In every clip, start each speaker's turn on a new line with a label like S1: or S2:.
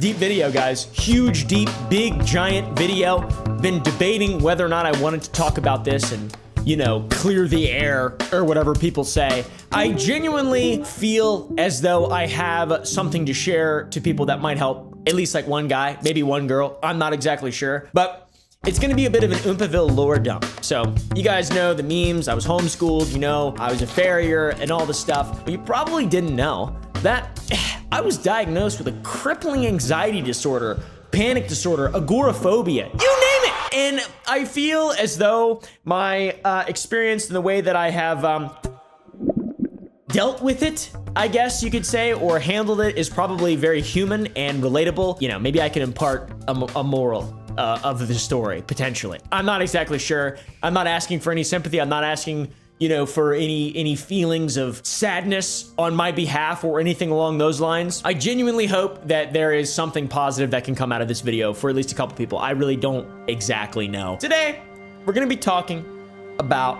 S1: Deep video, guys. Huge, deep, big, giant video. Been debating whether or not I wanted to talk about this and, you know, clear the air or whatever people say. I genuinely feel as though I have something to share to people that might help at least like one guy, maybe one girl. I'm not exactly sure, but it's gonna be a bit of an Oompaville lore dump. So you guys know the memes. I was homeschooled, you know, I was a farrier and all this stuff, but you probably didn't know that I was diagnosed with a crippling anxiety disorder, panic disorder, agoraphobia, you name it. And I feel as though my experience and the way that I have dealt with it, I guess you could say, or handled it is probably very human and relatable. You know, maybe I can impart a moral of the story, potentially. I'm not exactly sure. I'm not asking for any sympathy. I'm not asking, you know, for any feelings of sadness on my behalf or anything along those lines. I genuinely hope that there is something positive that can come out of this video for at least a couple people. I really don't exactly know. Today, we're gonna be talking about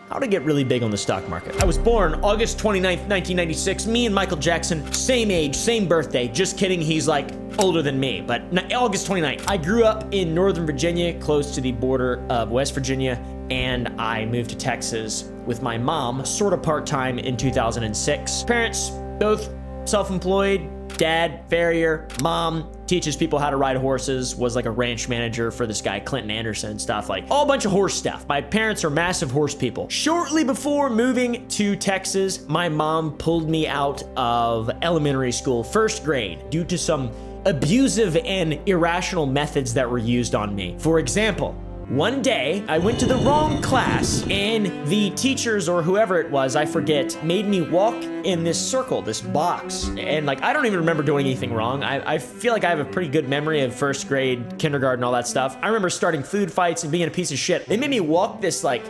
S1: how to get really big on the stock market. I was born August 29th, 1996. Me and Michael Jackson, same age, same birthday. Just kidding, he's like older than me, but August 29th. I grew up in Northern Virginia, close to the border of West Virginia, and I moved to Texas with my mom, sort of part-time in 2006. Parents, both self-employed. Dad, farrier. Mom teaches people how to ride horses, was like a ranch manager for this guy, Clinton Anderson and stuff, like all bunch of horse stuff. My parents are massive horse people. Shortly before moving to Texas, my mom pulled me out of elementary school, first grade, due to some abusive and irrational methods that were used on me. For example, one day, I went to the wrong class and the teachers or whoever it was, I forget, made me walk in this circle, this box. And like, I don't even remember doing anything wrong. I feel like I have a pretty good memory of first grade, kindergarten, all that stuff. I remember starting food fights and being a piece of shit. They made me walk this like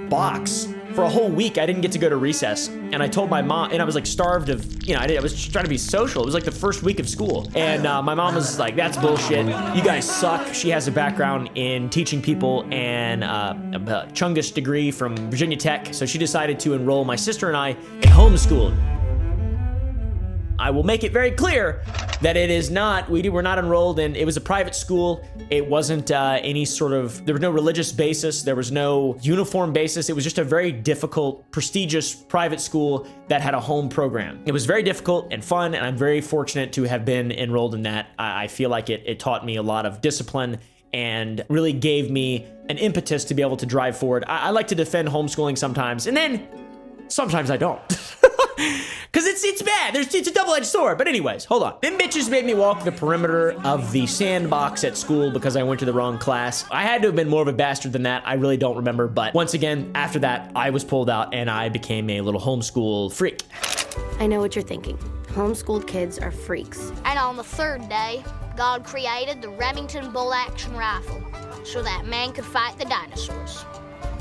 S1: box for a whole week. I didn't get to go to recess. And I told my mom, and I was like starved of, you know, I was just trying to be social. It was like the first week of school. And my mom was like, that's bullshit. You guys suck. She has a background in teaching people and a Chungus degree from Virginia Tech. So she decided to enroll my sister and I in homeschool. I will make it very clear that it is not, we were not enrolled in, it was a private school. It wasn't any sort of, there was no religious basis. There was no uniform basis. It was just a very difficult, prestigious private school that had a home program. It was very difficult and fun, and I'm very fortunate to have been enrolled in that. I feel like it taught me a lot of discipline and really gave me an impetus to be able to drive forward. I like to defend homeschooling sometimes, and then sometimes I don't. Cause it's bad. It's a double-edged sword. But anyways, hold on. Them bitches made me walk the perimeter of the sandbox at school because I went to the wrong class. I had to have been more of a bastard than that. I really don't remember. But once again, after that, I was pulled out and I became a little homeschool freak.
S2: I know what you're thinking. Homeschooled kids are freaks.
S3: And on the third day, God created the Remington bolt-action rifle so that man could fight the dinosaurs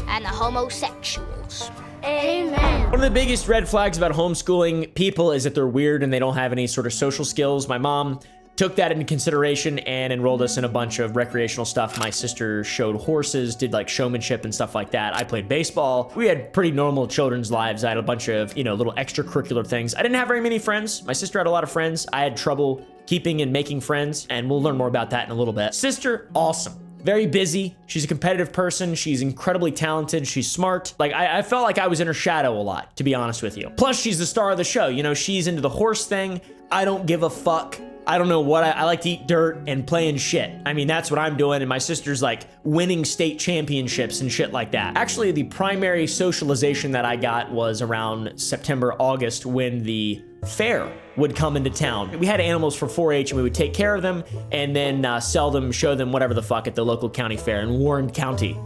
S3: and the homosexuals.
S2: Amen.
S1: One of the biggest red flags about homeschooling people is that they're weird and they don't have any sort of social skills. My mom took that into consideration and enrolled us in a bunch of recreational stuff. My sister showed horses, did like showmanship and stuff like that. I played baseball. We had pretty normal children's lives. I had a bunch of, you know, little extracurricular things. I didn't have very many friends. My sister had a lot of friends. I had trouble keeping and making friends, and we'll learn more about that in a little bit. Sister, awesome. Very busy. She's a competitive person. She's incredibly talented. She's smart. Like, I felt like I was in her shadow a lot, to be honest with you. Plus, she's the star of the show. You know, she's into the horse thing. I don't give a fuck. I don't know what I like to eat dirt and play in shit. I mean, that's what I'm doing. And my sister's like winning state championships and shit like that. Actually, the primary socialization that I got was around September, August, when the fair would come into town. We had animals for 4-H and we would take care of them and then sell them, show them whatever the fuck at the local county fair in Warren County,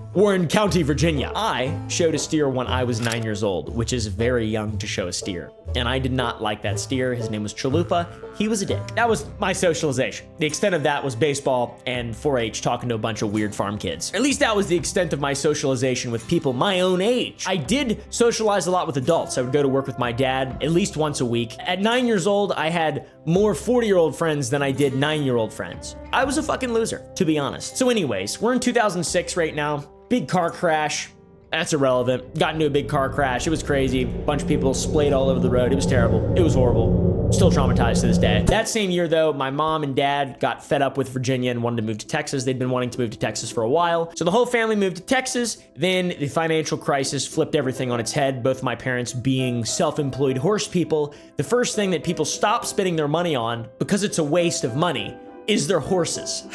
S1: Virginia. I showed a steer when I was 9 years old, which is very young to show a steer. And I did not like that steer. His name was Chalupa. He was a dick. That was my socialization. The extent of that was baseball and 4-H, talking to a bunch of weird farm kids. At least that was the extent of my socialization with people my own age. I did socialize a lot with adults. I would go to work with my dad at least once a week. At 9 years old, I had more 40-year-old friends than I did 9-year-old friends. I was a fucking loser, to be honest. So anyways, we're in 2006 right now. Big car crash. That's irrelevant. Got into a big car crash. It was crazy. A bunch of people splayed all over the road. It was terrible. It was horrible. Still traumatized to this day. That same year though, my mom and dad got fed up with Virginia and wanted to move to Texas. They'd been wanting to move to Texas for a while. So the whole family moved to Texas. Then the financial crisis flipped everything on its head. Both my parents being self-employed horse people, the first thing that people stop spending their money on, because it's a waste of money, is their horses.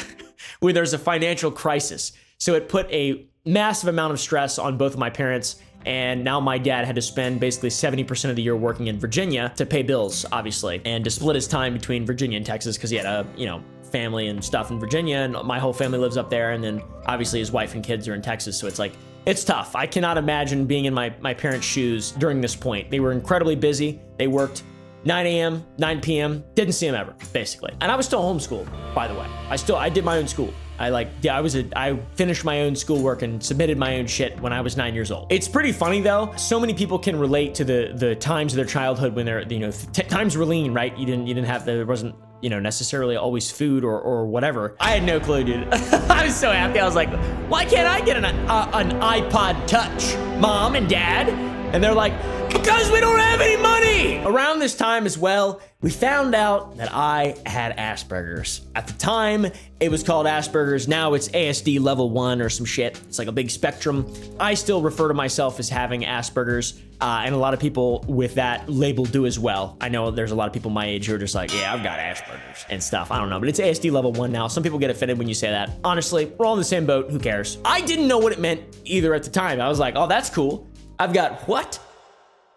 S1: When there's a financial crisis. So it put a massive amount of stress on both of my parents, and now my dad had to spend basically 70% of the year working in Virginia to pay bills, obviously, and to split his time between Virginia and Texas because he had a, family and stuff in Virginia, and my whole family lives up there, and then obviously his wife and kids are in Texas, so it's like, it's tough. I cannot imagine being in my parents' shoes during this point. They were incredibly busy. They worked 9 a.m., 9 p.m., didn't see him ever, basically. And I was still homeschooled, by the way. I did my own school. I finished my own schoolwork and submitted my own shit when I was 9 years old. It's pretty funny though. So many people can relate to the times of their childhood when they're, times were lean, right? There wasn't, necessarily always food or whatever. I had no clue, dude. I was so happy. I was like, why can't I get an iPod Touch, Mom and Dad? And they're like, because we don't have any money. Around this time as well, we found out that I had Asperger's. At the time, it was called Asperger's. Now it's ASD level 1 or some shit. It's like a big spectrum. I still refer to myself as having Asperger's, and a lot of people with that label do as well. I know there's a lot of people my age who are just like, yeah, I've got Asperger's and stuff. I don't know, but it's ASD level 1 now. Some people get offended when you say that. Honestly, we're all in the same boat. Who cares? I didn't know what it meant either at the time. I was like, oh, that's cool. I've got what?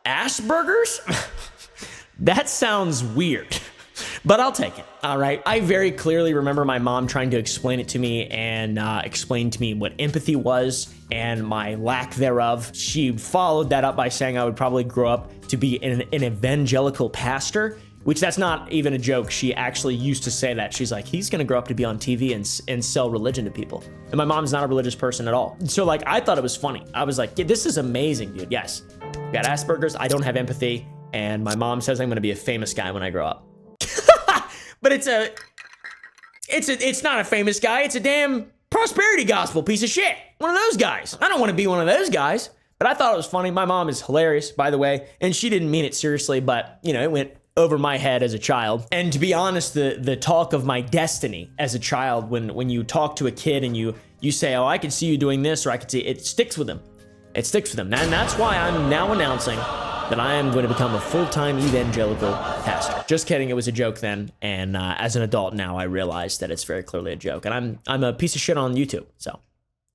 S1: Asperger's? That sounds weird, but I'll take it. All right. I very clearly remember my mom trying to explain it to me and explain to me what empathy was and my lack thereof. She followed that up by saying I would probably grow up to be an evangelical pastor, which that's not even a joke. She actually used to say that. She's like, he's going to grow up to be on TV and sell religion to people. And my mom's not a religious person at all. So like, I thought it was funny. I was like, yeah, this is amazing, dude. Yes. Got Asperger's. I don't have empathy. And my mom says I'm going to be a famous guy when I grow up. But it's not a famous guy. It's a damn prosperity gospel piece of shit. One of those guys. I don't want to be one of those guys. But I thought it was funny. My mom is hilarious, by the way. And she didn't mean it seriously, but it went over my head as a child. And to be honest, the talk of my destiny as a child, when you talk to a kid and you say, oh, I can see you doing this, or I can see, it sticks with them. It sticks with them. And that's why I'm now announcing that I am going to become a full-time evangelical pastor. Just kidding, it was a joke then. And as an adult now, I realize that it's very clearly a joke. And I'm a piece of shit on YouTube, so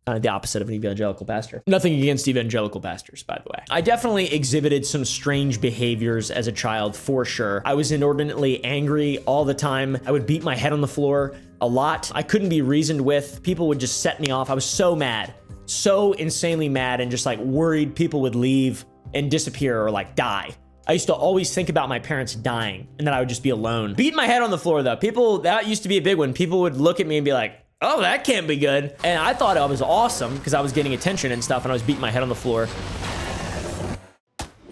S1: kind of the opposite of an evangelical pastor. Nothing against evangelical pastors, by the way. I definitely exhibited some strange behaviors as a child, for sure. I was inordinately angry all the time. I would beat my head on the floor a lot. I couldn't be reasoned with. People would just set me off. I was so mad, so insanely mad, and just like worried people would leave and disappear or like die. I used to always think about my parents dying and that I would just be alone. Beating my head on the floor though. That used to be a big one. People would look at me and be like, oh, that can't be good. And I thought I was awesome because I was getting attention and stuff, and I was beating my head on the floor.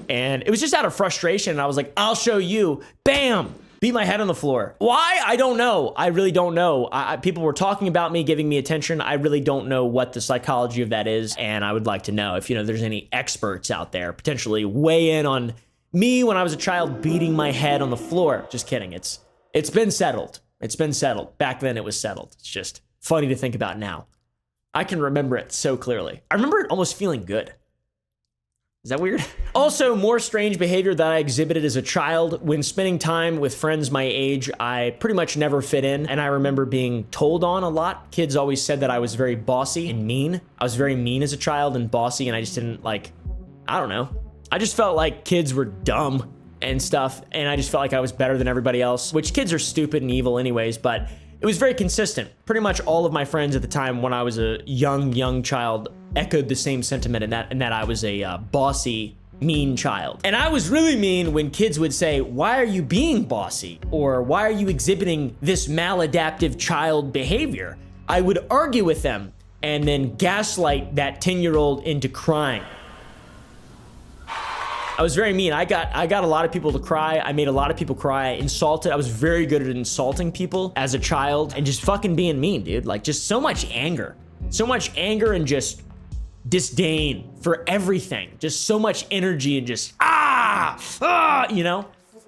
S1: And it was just out of frustration. And I was like, I'll show you. Bam! Beat my head on the floor. Why? I don't know. I really don't know. People were talking about me, giving me attention. I really don't know what the psychology of that is. And I would like to know if, there's any experts out there potentially weigh in on me when I was a child beating my head on the floor. Just kidding. It's been settled. It's been settled. Back then it was settled. It's just funny to think about now. I can remember it so clearly. I remember it almost feeling good. Is that weird? Also, more strange behavior that I exhibited as a child. When spending time with friends my age, I pretty much never fit in, and I remember being told on a lot. Kids always said that I was very bossy and mean. I was very mean as a child and bossy, and I just didn't I don't know. I just felt like kids were dumb and stuff, and I just felt like I was better than everybody else, which kids are stupid and evil anyways, but it was very consistent. Pretty much all of my friends at the time when I was a young child echoed the same sentiment, in that I was a bossy, mean child. And I was really mean when kids would say, why are you being bossy? Or why are you exhibiting this maladaptive child behavior? I would argue with them and then gaslight that 10-year-old into crying. I was very mean. I got a lot of people to cry. I made a lot of people cry. I insulted. I was very good at insulting people as a child and just fucking being mean, dude. Like, just so much anger. So much anger and just disdain for everything. Just so much energy and just,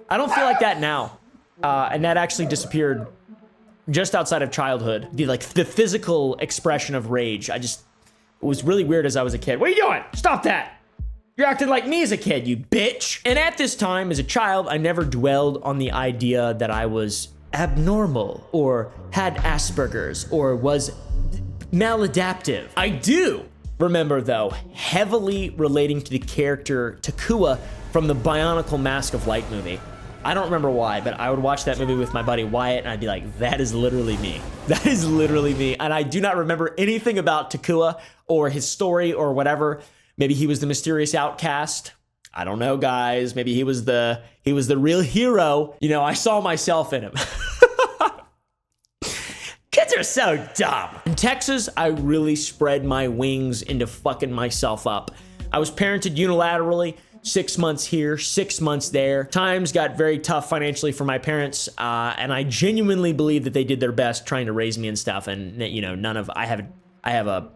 S1: I don't feel like that now. And that actually disappeared just outside of childhood. The physical expression of rage. It was really weird as I was a kid. What are you doing? Stop that. You're acting like me as a kid, you bitch. And at this time, as a child, I never dwelled on the idea that I was abnormal or had Asperger's or was maladaptive. I do remember, though, heavily relating to the character Takua from the Bionicle Mask of Light movie. I don't remember why, but I would watch that movie with my buddy Wyatt, and I'd be like, that is literally me. That is literally me. And I do not remember anything about Takua or his story or whatever. Maybe he was the mysterious outcast. I don't know, guys. Maybe he was the real hero. You know, I saw myself in him. Kids are so dumb. In Texas, I really spread my wings into fucking myself up. I was parented unilaterally. 6 months here, 6 months there. Times got very tough financially for my parents, and I genuinely believe that they did their best trying to raise me and stuff. And you know, I have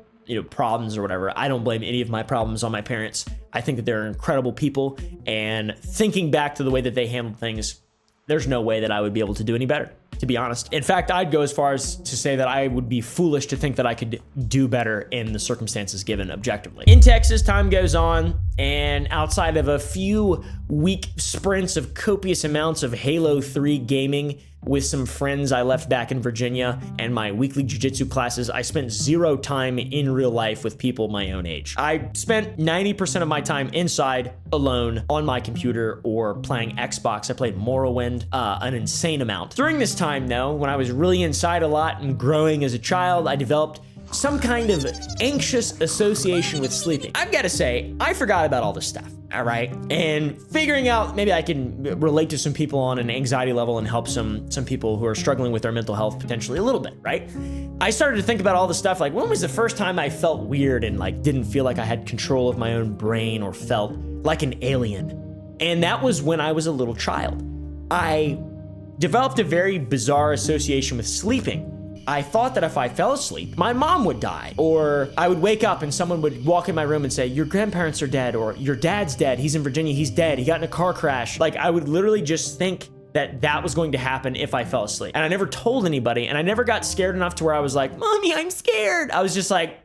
S1: problems or whatever. I don't blame any of my problems on my parents. I think that they're incredible people, and thinking back to the way that they handled things, there's no way that I would be able to do any better, to be honest. In fact, I'd go as far as to say that I would be foolish to think that I could do better in the circumstances given objectively. In Texas, time goes on, and outside of a few week sprints of copious amounts of Halo 3 gaming with some friends I left back in Virginia and my weekly jiu-jitsu classes, I spent zero time in real life with people my own age. I spent 90% of my time inside, alone, on my computer, or playing Xbox. I played Morrowind an insane amount. During this time, though, when I was really inside a lot and growing as a child, I developed some kind of anxious association with sleeping. I've got to say, I forgot about all this stuff, all right? And figuring out maybe I can relate to some people on an anxiety level and help some people who are struggling with their mental health potentially a little bit, right? I started to think about all this stuff, like when was the first time I felt weird and like didn't feel like I had control of my own brain or felt like an alien? And that was when I was a little child. I developed a very bizarre association with sleeping. I thought that if I fell asleep, my mom would die, or I would wake up and someone would walk in my room and say, your grandparents are dead, or your dad's dead, he's in Virginia, he's dead, he got in a car crash. Like, I would literally just think that that was going to happen if I fell asleep. And I never told anybody, and I never got scared enough to where I was like, Mommy, I'm scared. I was just like,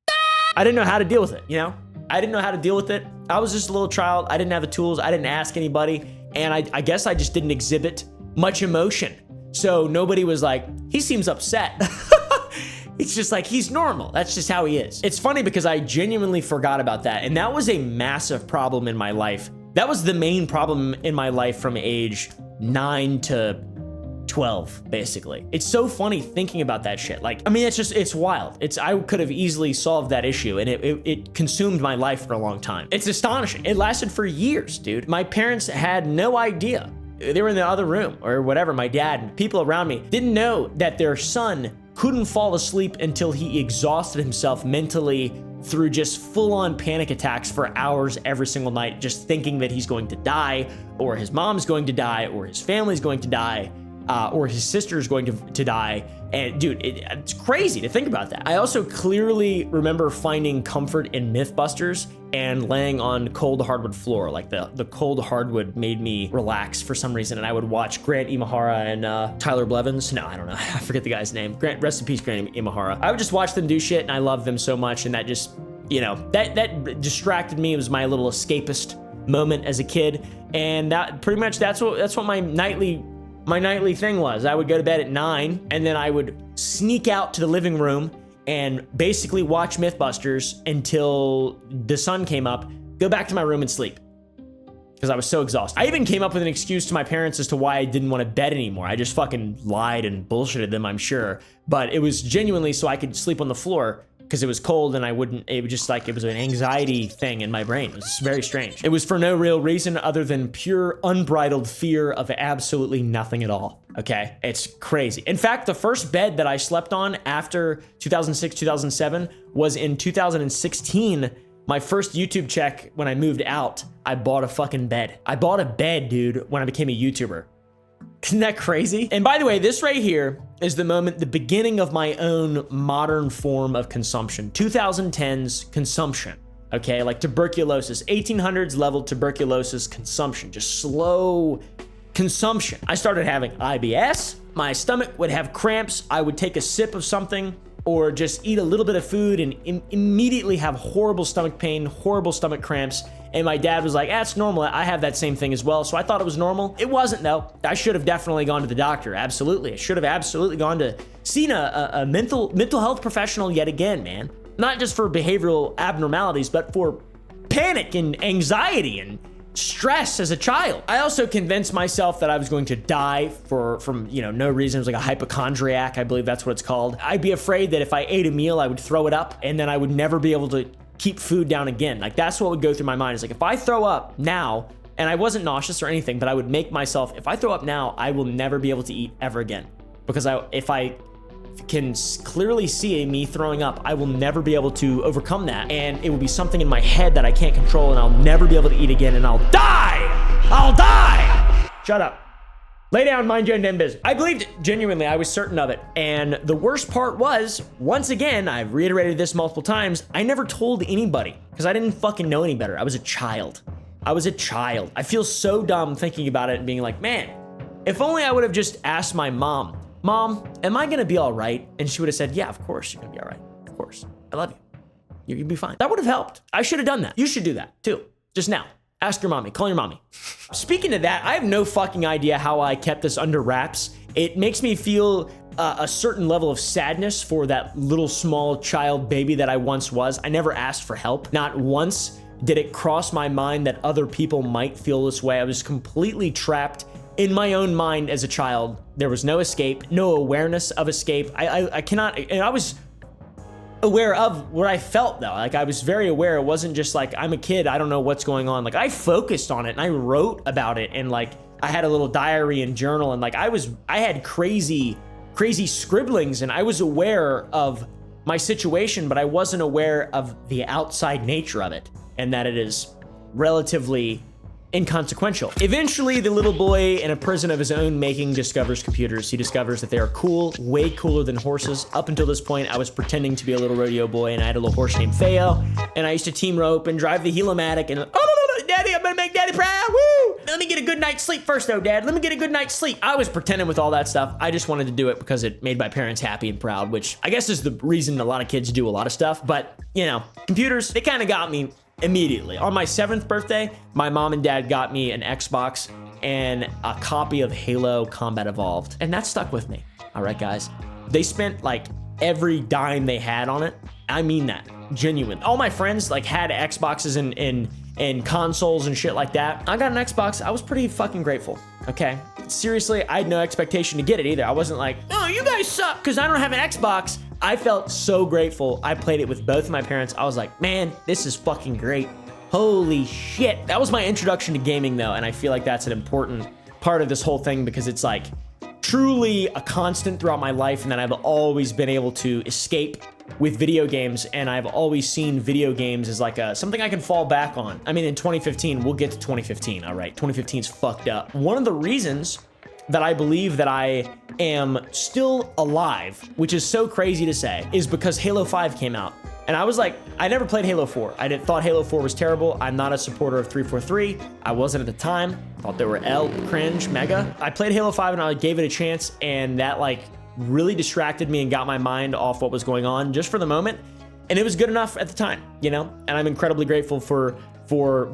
S1: ah! I didn't know how to deal with it, you know? I didn't know how to deal with it. I was just a little child. I didn't have the tools. I didn't ask anybody. And I guess I just didn't exhibit much emotion. So nobody was like, he seems upset. It's just like, he's normal. That's just how he is. It's funny because I genuinely forgot about that. And that was a massive problem in my life. That was the main problem in my life from age 9 to 12, basically. It's so funny thinking about that shit. Like, I mean, it's wild. I could have easily solved that issue, and it consumed my life for a long time. It's astonishing. It lasted for years, dude. My parents had no idea. They were in the other room or whatever. My dad and people around me didn't know that their son couldn't fall asleep until he exhausted himself mentally through just full-on panic attacks for hours every single night, just thinking that he's going to die, or his mom's going to die, or his family's going to die, or his sister's going to die. And dude, it's crazy to think about that. I also clearly remember finding comfort in Mythbusters and laying on cold hardwood floor. Like the cold hardwood made me relax for some reason. And I would watch Grant Imahara and Tyler Blevins. No, I don't know. I forget the guy's name. Rest in peace, Grant Imahara. I would just watch them do shit, and I loved them so much. And that just, you know, that distracted me. It was my little escapist moment as a kid. And that pretty much, that's what my nightly thing was. I would go to bed at 9, and then I would sneak out to the living room and basically watch Mythbusters until the sun came up, go back to my room and sleep, because I was so exhausted. I even came up with an excuse to my parents as to why I didn't want to bed anymore. I just fucking lied and bullshitted them, I'm sure. But it was genuinely so I could sleep on the floor, because it was cold and it was just like, it was an anxiety thing in my brain. It was very strange. It was for no real reason other than pure unbridled fear of absolutely nothing at all. Okay, it's crazy. In fact, the first bed that I slept on after 2006, 2007 was in 2016. My first YouTube check when I moved out, I bought a fucking bed. I bought a bed, dude, when I became a YouTuber. Isn't that crazy? And by the way, this right here is the beginning of my own modern form of consumption. 2010's consumption. okay? Like tuberculosis, 1800s level tuberculosis consumption, just slow consumption. I started having IBS. My stomach would have cramps. I would take a sip of something or just eat a little bit of food and immediately have horrible stomach pain, horrible stomach cramps. And my dad was like, that's normal. I have that same thing as well. So I thought it was normal. It wasn't though. I should have definitely gone to the doctor. Absolutely. I should have absolutely gone to seen a mental health professional yet again, man. Not just for behavioral abnormalities, but for panic and anxiety and stress as a child. I also convinced myself that I was going to die from no reason. It was like a hypochondriac, I believe that's what it's called. I'd be afraid that if I ate a meal, I would throw it up and then I would never be able to keep food down again. Like that's what would go through my mind. It's like, if I throw up now, and I wasn't nauseous or anything, but I would make myself, if I throw up now, I will never be able to eat ever again. Because if I can clearly see me throwing up, I will never be able to overcome that. And it will be something in my head that I can't control and I'll never be able to eat again and I'll die! I'll die! Shut up. Lay down, mind your own damn business. I believed it, genuinely, I was certain of it. And the worst part was, once again, I've reiterated this multiple times, I never told anybody because I didn't fucking know any better. I was a child. I feel so dumb thinking about it and being like, man, if only I would have just asked my mom, am I gonna be all right? And she would have said, yeah, of course you're gonna be all right. Of course, I love you. You'll be fine. That would have helped. I should have done that. You should do that too, just now. Ask your mommy, call your mommy. Speaking of that, I have no fucking idea how I kept this under wraps. It makes me feel a certain level of sadness for that little small child baby that I once was. I never asked for help. Not once did it cross my mind that other people might feel this way. I was completely trapped in my own mind as a child. There was no escape, no awareness of escape. I cannot, and I was aware of what I felt though. Like I was very aware. It wasn't just like, I'm a kid, I don't know what's going on. Like I focused on it and I wrote about it and like I had a little diary and journal and like I had crazy scribblings and I was aware of my situation, but I wasn't aware of the outside nature of it and that it is relatively inconsequential. Eventually, the little boy in a prison of his own making discovers computers. He discovers that they are cool, way cooler than horses. Up until this point, I was pretending to be a little rodeo boy and I had a little horse named Feo. And I used to team rope and drive the Helo-matic and Daddy, I'm gonna make Daddy proud, woo! Let me get a good night's sleep first though, Dad. Let me get a good night's sleep. I was pretending with all that stuff. I just wanted to do it because it made my parents happy and proud, which I guess is the reason a lot of kids do a lot of stuff. But, computers, they kind of got me immediately. On my 7th birthday, my mom and dad got me an Xbox and a copy of Halo Combat Evolved. And that stuck with me. All right, guys. They spent like every dime they had on it. I mean that. Genuine. All my friends like had Xboxes and consoles and shit like that. I got an Xbox. I was pretty fucking grateful. Okay. Seriously, I had no expectation to get it either. I wasn't like, oh, you guys suck because I don't have an Xbox. I felt so grateful. I played it with both of my parents. I was like, man, this is fucking great. Holy shit. That was my introduction to gaming though. And I feel like that's an important part of this whole thing because it's like truly a constant throughout my life. And then I've always been able to escape with video games. And I've always seen video games as like something I can fall back on. I mean, in 2015, we'll get to 2015. All right. 2015 is fucked up. One of the reasons that I believe that I am still alive, which is so crazy to say, is because Halo 5 came out. And I was like, I never played Halo 4. I thought Halo 4 was terrible. I'm not a supporter of 343. I wasn't at the time. Thought they were cringe, mega. I played Halo 5 and I gave it a chance, and that like really distracted me and got my mind off what was going on just for the moment. And it was good enough at the time, And I'm incredibly grateful for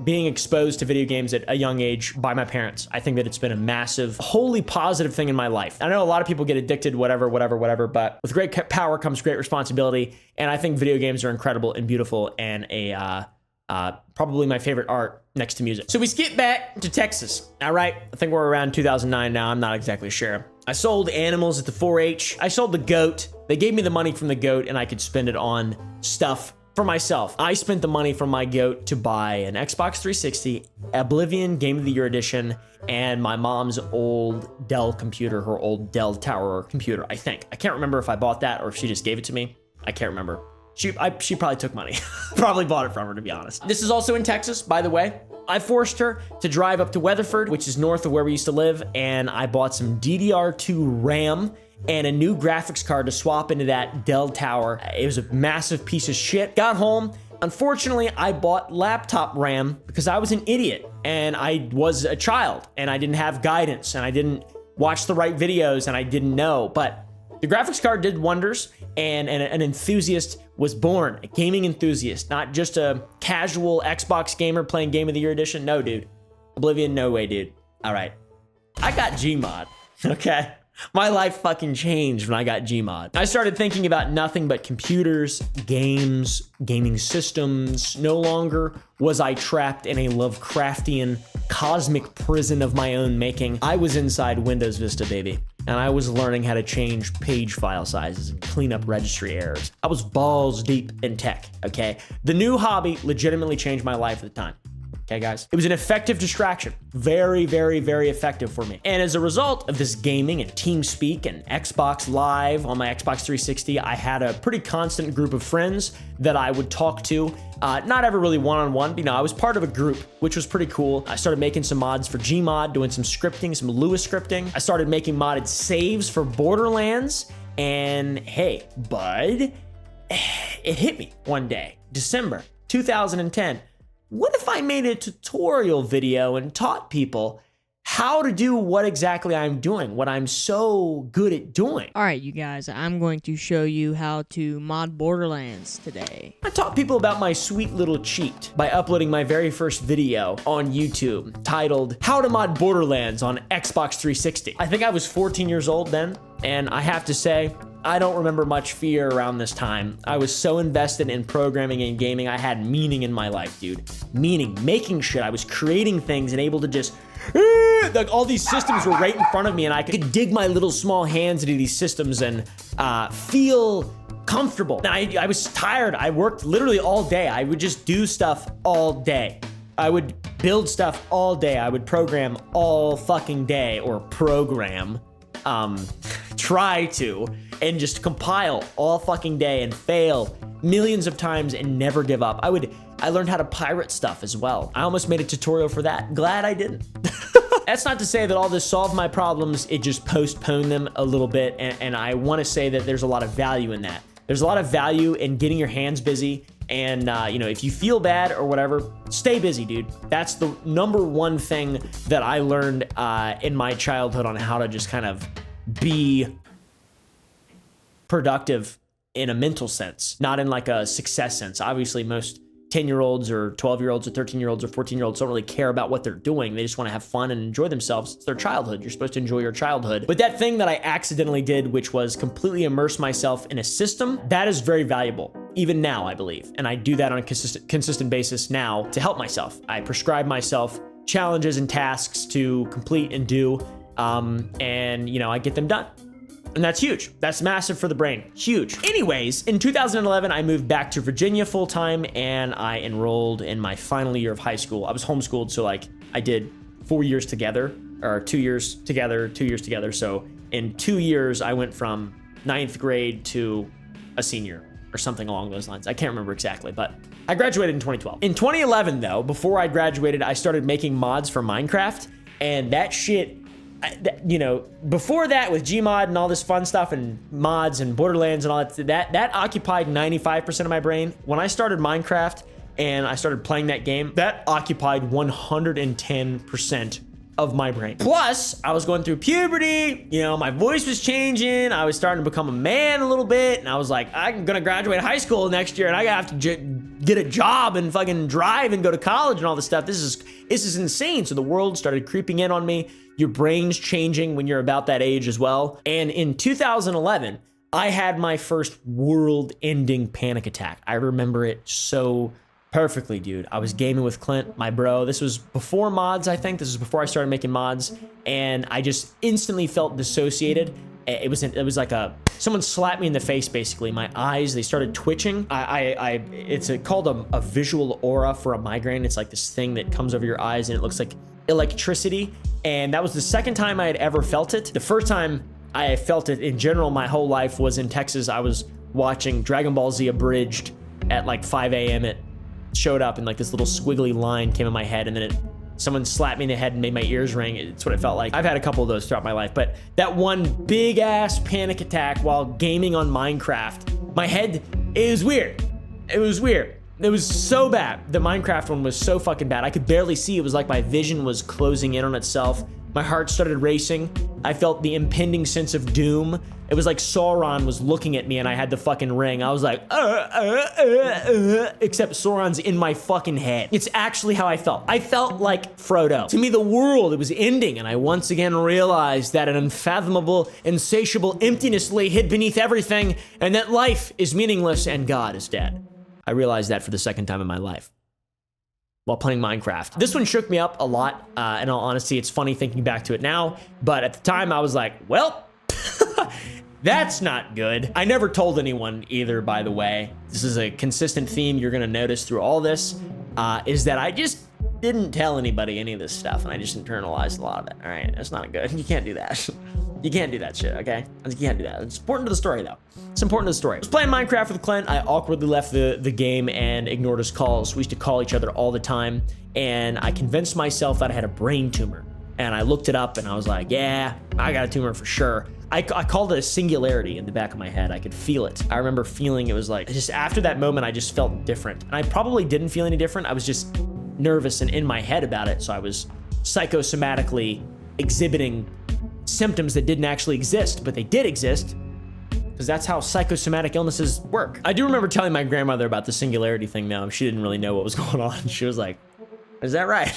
S1: being exposed to video games at a young age by my parents. I think that it's been a massive, wholly positive thing in my life. I know a lot of people get addicted, whatever, but with great power comes great responsibility. And I think video games are incredible and beautiful and probably my favorite art next to music. So we skip back to Texas. All right, I think we're around 2009 now. I'm not exactly sure. I sold animals at the 4-H. I sold the goat. They gave me the money from the goat and I could spend it on stuff for myself. I spent the money from my goat to buy an Xbox 360, Oblivion Game of the Year Edition, and my mom's old Dell computer, her old Dell Tower computer, I think. I can't remember if I bought that or if she just gave it to me. I can't remember. She probably took money. Probably bought it from her, to be honest. This is also in Texas, by the way. I forced her to drive up to Weatherford, which is north of where we used to live, and I bought some DDR2 RAM and a new graphics card to swap into that Dell Tower. It was a massive piece of shit. Got home, Unfortunately, I bought laptop RAM because I was an idiot and I was a child and I didn't have guidance and I didn't watch the right videos and I didn't know. But the graphics card did wonders and an enthusiast was born, a gaming enthusiast, not just a casual Xbox gamer playing Game of the Year edition. No, dude. Oblivion, no way, dude. All right. I got Gmod, okay? My life fucking changed when I got Gmod. I started thinking about nothing but computers, games, gaming systems. No longer was I trapped in a Lovecraftian cosmic prison of my own making. I was inside Windows Vista, baby. And I was learning how to change page file sizes and clean up registry errors. I was balls deep in tech, okay? The new hobby legitimately changed my life at the time. Okay, guys? It was an effective distraction. Very, very, very effective for me. And as a result of this gaming and TeamSpeak and Xbox Live on my Xbox 360, I had a pretty constant group of friends that I would talk to. Not ever really one-on-one, but I was part of a group, which was pretty cool. I started making some mods for Gmod, doing some scripting, some Lua scripting. I started making modded saves for Borderlands. And hey, bud, it hit me one day, December 2010. What if I made a tutorial video and taught people how to do what exactly I'm doing, what I'm so good at doing?
S4: All right, you guys, I'm going to show you how to mod Borderlands today.
S1: I taught people about my sweet little cheat by uploading my very first video on YouTube titled How to Mod Borderlands on Xbox 360. I think I was 14 years old then, and I have to say, I don't remember much fear around this time. I was so invested in programming and gaming. I had meaning in my life, dude. Meaning, making shit. I was creating things and able to just, like all these systems were right in front of me and I could dig my little small hands into these systems and feel comfortable. I was tired. I worked literally all day. I would just do stuff all day. I would build stuff all day. I would program all fucking day, or program, try to, and just compile all fucking day and fail millions of times and never give up. I learned how to pirate stuff as well. I almost made a tutorial for that. Glad I didn't. That's not to say that all this solved my problems. It just postponed them a little bit. And I want to say that there's a lot of value in that. There's a lot of value in getting your hands busy. And, if you feel bad or whatever, stay busy, dude. That's the number one thing that I learned in my childhood on how to just kind of be productive in a mental sense, not in like a success sense. Obviously, most 10-year-olds or 12-year-olds or 13-year-olds or 14-year-olds don't really care about what they're doing. They just want to have fun and enjoy themselves. It's their childhood. You're supposed to enjoy your childhood. But that thing that I accidentally did, which was completely immerse myself in a system, that is very valuable, even now, I believe. And I do that on a consistent basis now to help myself. I prescribe myself challenges and tasks to complete and do, and I get them done. And that's huge. That's massive for the brain. Huge. Anyways, in 2011, I moved back to Virginia full-time and I enrolled in my final year of high school. I was homeschooled, so I did 4 years together, or 2 years together, 2 years together. So in 2 years, I went from 9th grade to a senior or something along those lines. I can't remember exactly, but I graduated in 2012. In 2011, though, before I graduated, I started making mods for Minecraft, and that shit, before that with Gmod and all this fun stuff and mods and Borderlands and all that occupied 95% of my brain. When I started Minecraft and I started playing that game, that occupied 110% of my brain. Plus, I was going through puberty, my voice was changing, I was starting to become a man a little bit, and I was like, I'm gonna graduate high school next year and I have to get a job and fucking drive and go to college and all this stuff. This is insane. So the world started creeping in on me. Your brain's changing when you're about that age as well. And in 2011, I had my first world-ending panic attack. I remember it so perfectly, dude. I was gaming with Clint, my bro. This was before mods, I think. This was before I started making mods. And I just instantly felt dissociated. It was like someone slapped me in the face, basically. My eyes, they started twitching. It's called a visual aura for a migraine. It's like this thing that comes over your eyes and it looks like electricity. And that was the second time I had ever felt it. The first time I felt it in general my whole life was in Texas. I was watching Dragon Ball Z Abridged at like 5 a.m. It showed up and like this little squiggly line came in my head, and then someone slapped me in the head and made my ears ring. It's what it felt like. I've had a couple of those throughout my life, but that one big ass panic attack while gaming on Minecraft, my head, it was weird. It was weird. It was so bad. The Minecraft one was so fucking bad. I could barely see. It was like my vision was closing in on itself. My heart started racing. I felt the impending sense of doom. It was like Sauron was looking at me and I had the fucking ring. I was like, except Sauron's in my fucking head. It's actually how I felt. I felt like Frodo. To me, the world, it was ending. And I once again realized that an unfathomable, insatiable emptiness lay hid beneath everything and that life is meaningless and God is dead. I realized that for the second time in my life while playing Minecraft. This one shook me up a lot. In all honesty, it's funny thinking back to it now, but at the time I was like, well, that's not good. I never told anyone either, by the way. This is a consistent theme you're gonna notice through all this, is that I just didn't tell anybody any of this stuff and I just internalized a lot of it. All right, that's not good. You can't do that. You can't do that shit, okay? You can't do that. It's important to the story, though. It's important to the story. I was playing Minecraft with Clint. I awkwardly left the game and ignored his calls. We used to call each other all the time, and I convinced myself that I had a brain tumor. And I looked it up, and I was like, yeah, I got a tumor for sure. I called it a singularity in the back of my head. I could feel it. I remember feeling it was like, just after that moment, I just felt different. And I probably didn't feel any different. I was just nervous and in my head about it, so I was psychosomatically exhibiting symptoms that didn't actually exist, but they did exist because that's how psychosomatic illnesses work. I do remember telling my grandmother about the singularity thing though. She didn't really know what was going on. She was like, is that right?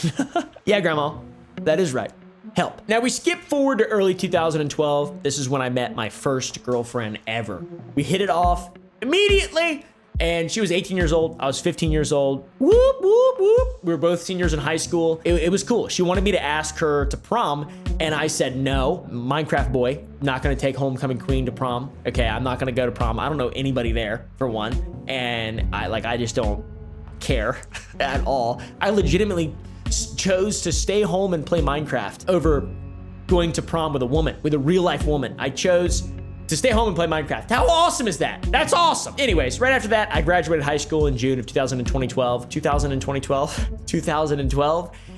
S1: Yeah, Grandma, that is right. Help. Now we skip forward to early 2012. This is when I met my first girlfriend ever. We hit it off immediately. And she was 18 years old. I was 15 years old. Whoop, whoop, whoop. We were both seniors in high school. It was cool. She wanted me to ask her to prom, and I said no. Minecraft boy, not gonna take homecoming queen to prom. Okay, I'm not gonna go to prom. I don't know anybody there, for one. And I just don't care at all. I legitimately chose to stay home and play Minecraft over going to prom with a woman, with a real life woman. I chose to stay home and play Minecraft. How awesome is that? That's awesome. Anyways, right after that, I graduated high school in June of 2012.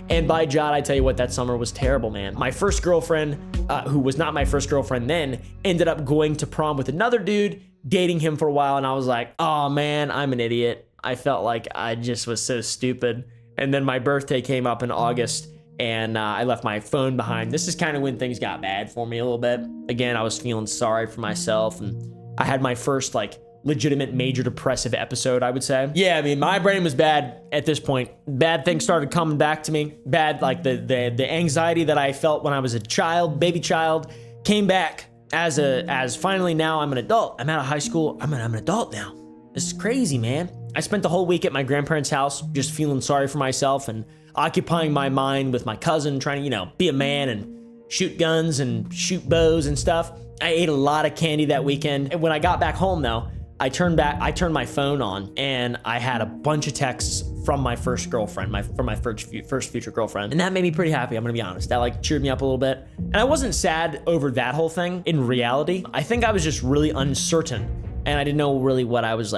S1: And by God, I tell you what, that summer was terrible, man. My first girlfriend, who was not my first girlfriend then, ended up going to prom with another dude, dating him for a while. And I was like, oh man, I'm an idiot. I felt like I just was so stupid. And then my birthday came up in August, and I left my phone behind. This is kind of when things got bad for me a little bit. Again, I was feeling sorry for myself, and I had my first legitimate major depressive episode, I would say. Yeah, I mean, my brain was bad at this point. Bad things started coming back to me. Bad, the anxiety that I felt when I was a child, baby child, came back as finally now I'm an adult. I'm out of high school. I'm an adult now. This is crazy, man. I spent the whole week at my grandparents' house just feeling sorry for myself and occupying my mind with my cousin, trying to, be a man and shoot guns and shoot bows and stuff. I ate a lot of candy that weekend. And when I got back home though, I turned my phone on and I had a bunch of texts from my first girlfriend, from my first future girlfriend. And that made me pretty happy, I'm gonna be honest. That cheered me up a little bit. And I wasn't sad over that whole thing in reality. I think I was just really uncertain and I didn't know really what I was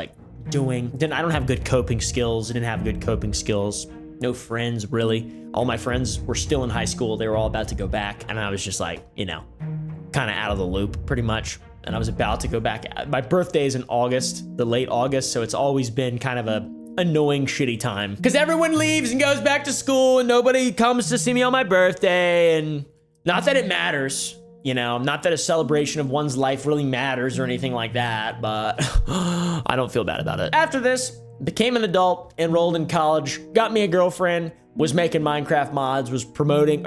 S1: doing. I don't have good coping skills. I didn't have good coping skills. No friends, really. All my friends were still in high school. They were all about to go back. And I was just kind of out of the loop, pretty much. And I was about to go back. My birthday is in August, the late August. So it's always been kind of a annoying, shitty time. Because everyone leaves and goes back to school and nobody comes to see me on my birthday. And not that it matters, not that a celebration of one's life really matters or anything like that, but I don't feel bad about it. After this, became an adult, enrolled in college, got me a girlfriend, was making Minecraft mods, was programming,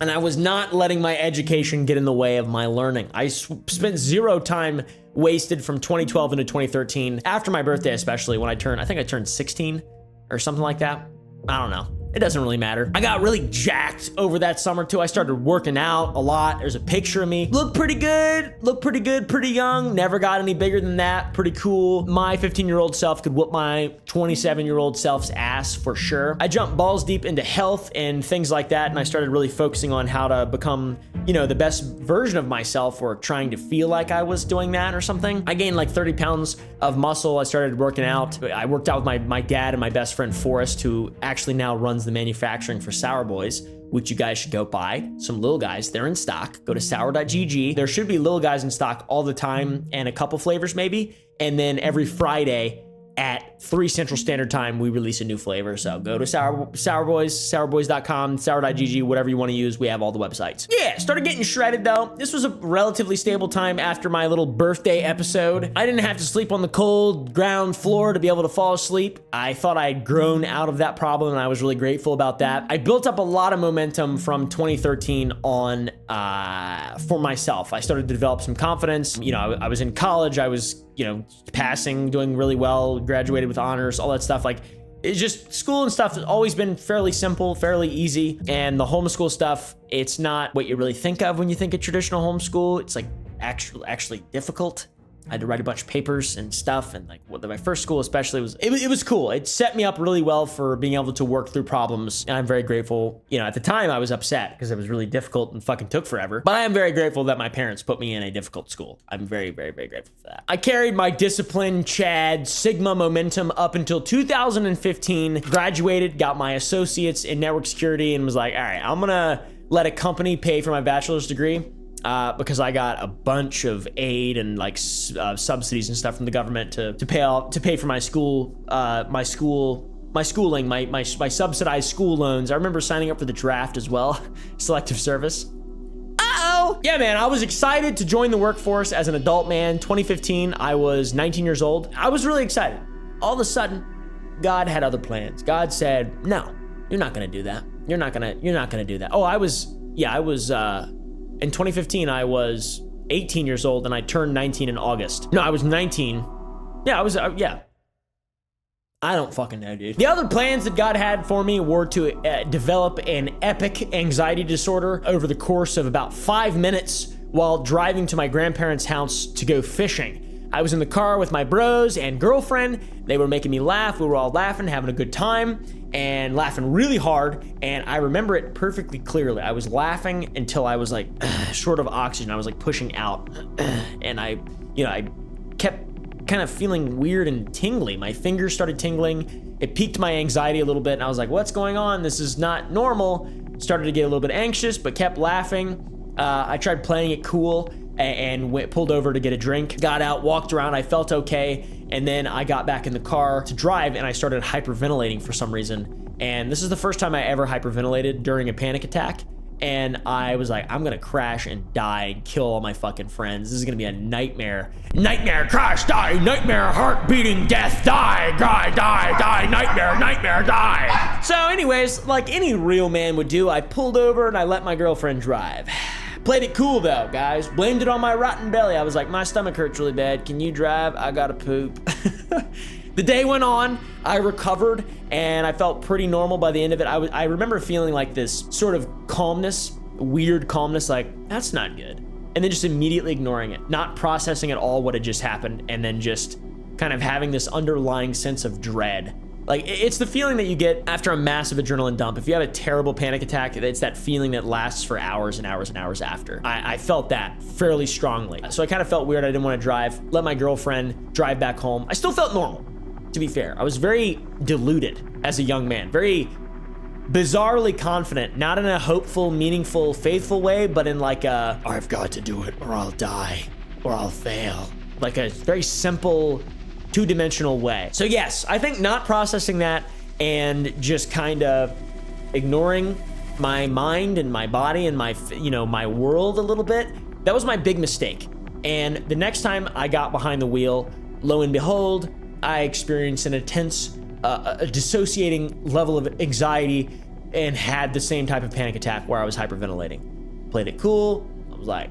S1: and I was not letting my education get in the way of my learning. I spent zero time wasted from 2012 into 2013, after my birthday especially, when I think I turned 16 or something like that. I don't know. It doesn't really matter. I got really jacked over that summer too. I started working out a lot. There's a picture of me. Looked pretty good, pretty young. Never got any bigger than that. Pretty cool. My 15-year-old self could whoop my 27-year-old self's ass for sure. I jumped balls deep into health and things like that, and I started really focusing on how to become, the best version of myself, or trying to feel like I was doing that or something. I gained 30 pounds of muscle. I started working out. I worked out with my dad and my best friend Forrest, who actually now runs the manufacturing for Sour Boys, which you guys should go buy. Some Little Guys, they're in stock. Go to sour.gg. There should be Little Guys in stock all the time, and a couple flavors maybe. And then every Friday, at 3 Central Standard Time, we release a new flavor. So go to sourboys.com, sour.gg, whatever you want to use. We have all the websites. Yeah, started getting shredded though. This was a relatively stable time after my little birthday episode. I didn't have to sleep on the cold ground floor to be able to fall asleep. I thought I had grown out of that problem, and I was really grateful about that. I built up a lot of momentum from 2013 on for myself. I started to develop some confidence. You know, I was in college. I was, you know, passing, doing really well, graduated with honors, all that stuff. Like, it's just school and stuff has always been fairly simple, fairly easy. And the homeschool stuff, it's not what you really think of when you think of traditional homeschool. It's like actually difficult. I had to write a bunch of papers and stuff, and like my first school especially it was cool. It set me up really well for being able to work through problems, and I'm very grateful. You know, at the time I was upset because it was really difficult and fucking took forever, but I am very grateful that my parents put me in a difficult school. I'm very, very, very grateful for that. I carried my discipline, Chad, Sigma momentum up until 2015, graduated, got my associates in network security, and was like, all right, I'm gonna let a company pay for my bachelor's degree. Because I got a bunch of aid and like subsidies and stuff from the government to pay for my schooling, my subsidized school loans. I remember signing up for the draft as well, selective service. Uh-oh! Yeah, man, I was excited to join the workforce as an adult man. 2015, I was 19 years old. I was really excited. All of a sudden, God had other plans. God said, no, you're not gonna do that. You're not gonna do that. Oh, in 2015, I was 18 years old, and I turned 19 in August. No, I was 19. Yeah, yeah. I don't fucking know, dude. The other plans that God had for me were to develop an epic anxiety disorder over the course of about 5 minutes while driving to my grandparents' house to go fishing. I was in the car with my bros and girlfriend. They were making me laugh. We were all laughing, having a good time, and laughing really hard. And I remember it perfectly clearly. I was laughing until I was like short of oxygen. I was like pushing out, and I kept kind of feeling weird and tingly. My fingers started tingling. It piqued my anxiety a little bit, and I was like, what's going on? This is not normal. Started to get a little bit anxious, but kept laughing. I tried playing it cool and pulled over to get a drink, got out, walked around. I felt okay. And then I got back in the car to drive, and I started hyperventilating for some reason. And this is the first time I ever hyperventilated during a panic attack. And I was like, I'm gonna crash and die and kill all my fucking friends. This is gonna be a nightmare. Nightmare, crash, die, nightmare, heart beating, death, die, nightmare, die. So anyways, like any real man would do, I pulled over and I let my girlfriend drive. Played it cool though, guys. Blamed it on my rotten belly. I was like, my stomach hurts really bad. Can you drive? I gotta poop. The day went on, I recovered, and I felt pretty normal by the end of it. I remember feeling like this sort of calmness, weird calmness, like, that's not good. And then just immediately ignoring it, not processing at all what had just happened, and then just kind of having this underlying sense of dread. Like, it's the feeling that you get after a massive adrenaline dump. If you have a terrible panic attack, it's that feeling that lasts for hours and hours and hours after. I felt that fairly strongly. So I kind of felt weird. I didn't want to drive. Let my girlfriend drive back home. I still felt normal, to be fair. I was very deluded as a young man. Very bizarrely confident. Not in a hopeful, meaningful, faithful way, but in like a, I've got to do it or I'll die or I'll fail. Like a very simple, two-dimensional way. So yes, I think not processing that and just kind of ignoring my mind and my body and my, my world a little bit, that was my big mistake. And the next time I got behind the wheel, lo and behold, I experienced an intense, a dissociating level of anxiety and had the same type of panic attack where I was hyperventilating. Played it cool. I was like,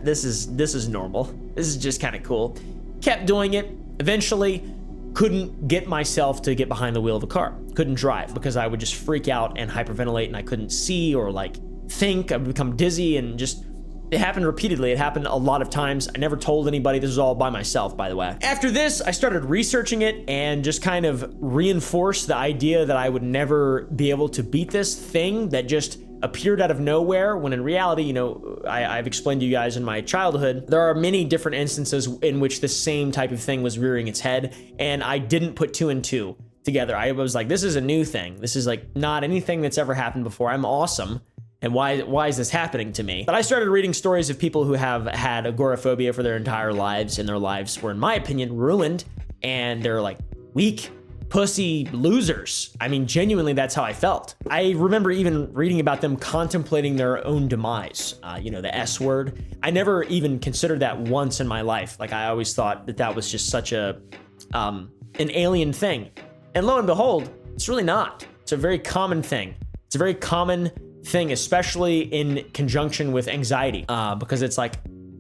S1: this is normal. This is just kind of cool. Kept doing it. Eventually, couldn't get myself to get behind the wheel of a car. Couldn't drive because I would just freak out and hyperventilate, and I couldn't see or like think. I would become dizzy, and just, it happened repeatedly. It happened a lot of times. I never told anybody. This was all by myself, by the way. After this, I started researching it and just kind of reinforced the idea that I would never be able to beat this thing that just appeared out of nowhere, when in reality, I've explained to you guys in my childhood, there are many different instances in which the same type of thing was rearing its head, and I didn't put two and two together. I was like, this is a new thing. This is like not anything that's ever happened before. I'm awesome. And why is this happening to me? But I started reading stories of people who have had agoraphobia for their entire lives, and their lives were, in my opinion, ruined. And they're like weak, pussy losers. I mean, genuinely, that's how I felt. I remember even reading about them contemplating their own demise, the S word. I never even considered that once in my life. Like, I always thought that was just such an alien thing. And lo and behold, it's really not. It's a very common thing. It's a very common thing, especially in conjunction with anxiety, because it's like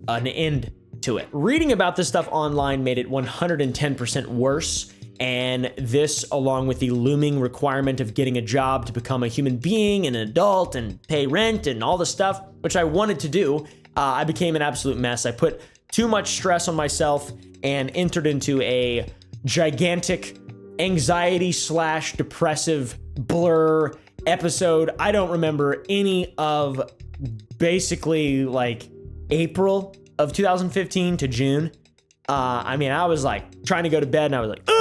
S1: an end to it. Reading about this stuff online made it 110% worse. And this, along with the looming requirement of getting a job to become a human being and an adult and pay rent and all the stuff, which I wanted to do, I became an absolute mess. I put too much stress on myself and entered into a gigantic anxiety/depressive blur episode. I don't remember any of basically like April of 2015 to June. I was like trying to go to bed and I was like, ugh!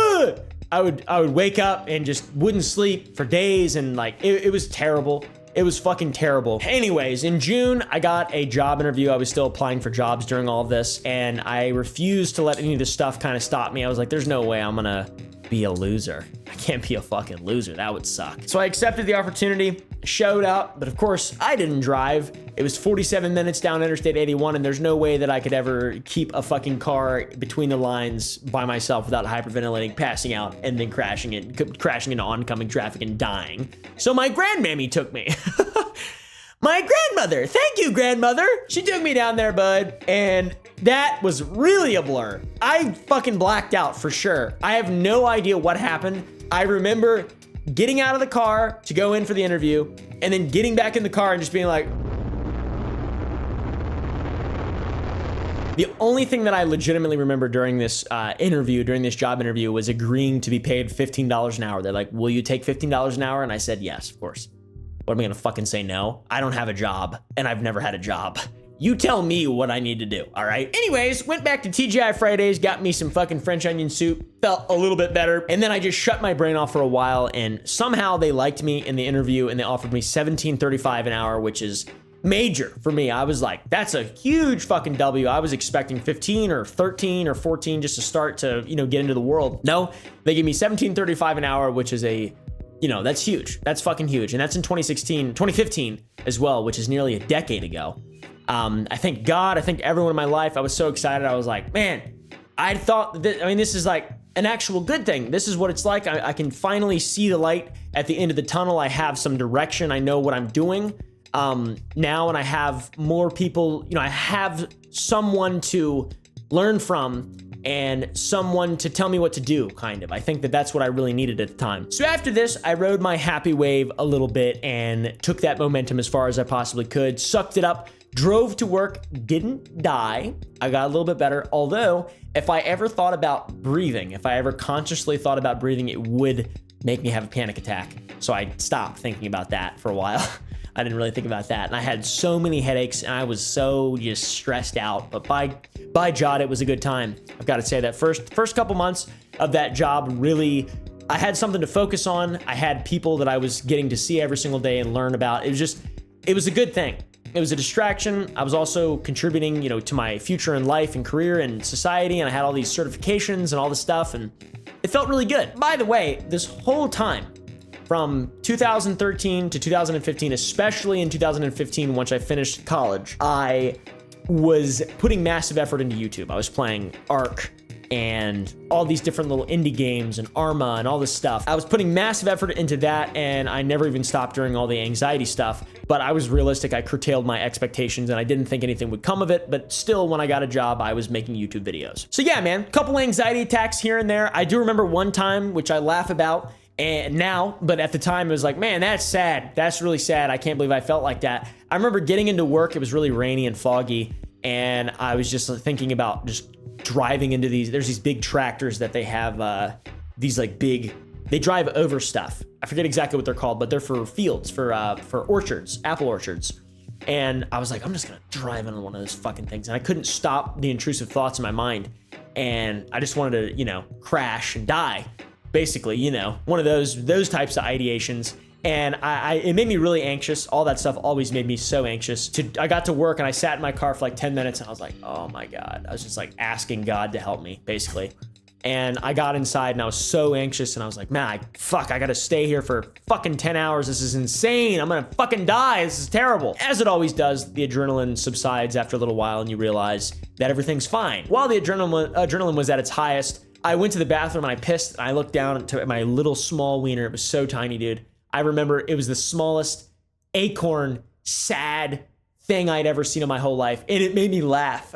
S1: I would wake up and just wouldn't sleep for days, and like it was terrible. It was fucking terrible. Anyways, in June, I got a job interview. I was still applying for jobs during all of this, and I refused to let any of this stuff kind of stop me. I was like, there's no way I'm gonna be a loser. I can't be a fucking loser. That would suck. So I accepted the opportunity, showed up, but of course I didn't drive. It was 47 minutes down Interstate 81, and there's no way that I could ever keep a fucking car between the lines by myself without hyperventilating, passing out, and then crashing into oncoming traffic and dying. So my grandmammy took me. My grandmother, thank you, grandmother. She took me down there, bud, and that was really a blur. I fucking blacked out for sure. I have no idea what happened. I remember getting out of the car to go in for the interview, and then getting back in the car and just being like, the only thing that I legitimately remember during this job interview, was agreeing to be paid $15 an hour. They're like, will you take $15 an hour? And I said, yes, of course. What am I gonna fucking say no? I don't have a job, and I've never had a job. You tell me what I need to do, all right? Anyways, went back to TGI Fridays, got me some fucking French onion soup, felt a little bit better, and then I just shut my brain off for a while, and somehow they liked me in the interview, and they offered me $17.35 an hour, which is major for me. I was like, that's a huge fucking W. I was expecting 15 or 13 or 14 just to start to, get into the world. No, they gave me $17.35 an hour, which is that's huge. That's fucking huge. And that's in 2015 as well, which is nearly a decade ago. I thank God, I thank everyone in my life. I was so excited. I was like, man, I thought that, this is like an actual good thing. This is what it's like. I can finally see the light at the end of the tunnel. I have some direction. I know what I'm doing now, and I have more people, I have someone to learn from and someone to tell me what to do, kind of. I think that that's what I really needed at the time. So after this, I rode my happy wave a little bit and took that momentum as far as I possibly could, sucked it up, drove to work, didn't die. I got a little bit better. Although, if I ever thought about breathing, if I ever consciously thought about breathing, it would make me have a panic attack. So I stopped thinking about that for a while. I didn't really think about that. And I had so many headaches, and I was so just stressed out. But by Jod, it was a good time. I've got to say that first couple months of that job, really, I had something to focus on. I had people that I was getting to see every single day and learn about. It was a good thing. It was a distraction. I was also contributing, to my future in life and career and society, and I had all these certifications and all this stuff, and it felt really good. By the way, this whole time, from 2013 to 2015, especially in 2015, once I finished college, I was putting massive effort into YouTube. I was playing Ark and all these different little indie games and Arma and all this stuff. I was putting massive effort into that, and I never even stopped during all the anxiety stuff, but I was realistic. I curtailed my expectations, and I didn't think anything would come of it, but still, when I got a job, I was making YouTube videos. So yeah, man, couple anxiety attacks here and there. I do remember one time, which I laugh about, and now, but at the time it was like, man, that's sad. That's really sad. I can't believe I felt like that. I remember getting into work. It was really rainy and foggy, and I was just thinking about just driving into there's these big tractors that they have, these like big, they drive over stuff. I forget exactly what they're called, but they're for fields, for orchards, apple orchards. And I was like, I'm just gonna drive into one of those fucking things. And I couldn't stop the intrusive thoughts in my mind. And I just wanted to, crash and die. Basically, one of those types of ideations. And it made me really anxious. All that stuff always made me so anxious. I got to work and I sat in my car for like 10 minutes and I was like, oh my God. I was just like asking God to help me, basically. And I got inside and I was so anxious and I was like, man, I gotta stay here for fucking 10 hours. This is insane. I'm gonna fucking die. This is terrible. As it always does, the adrenaline subsides after a little while and you realize that everything's fine. While the adrenaline was at its highest, I went to the bathroom and I pissed and I looked down to my little small wiener. It was so tiny, dude. I remember it was the smallest acorn, sad thing I'd ever seen in my whole life. And it made me laugh.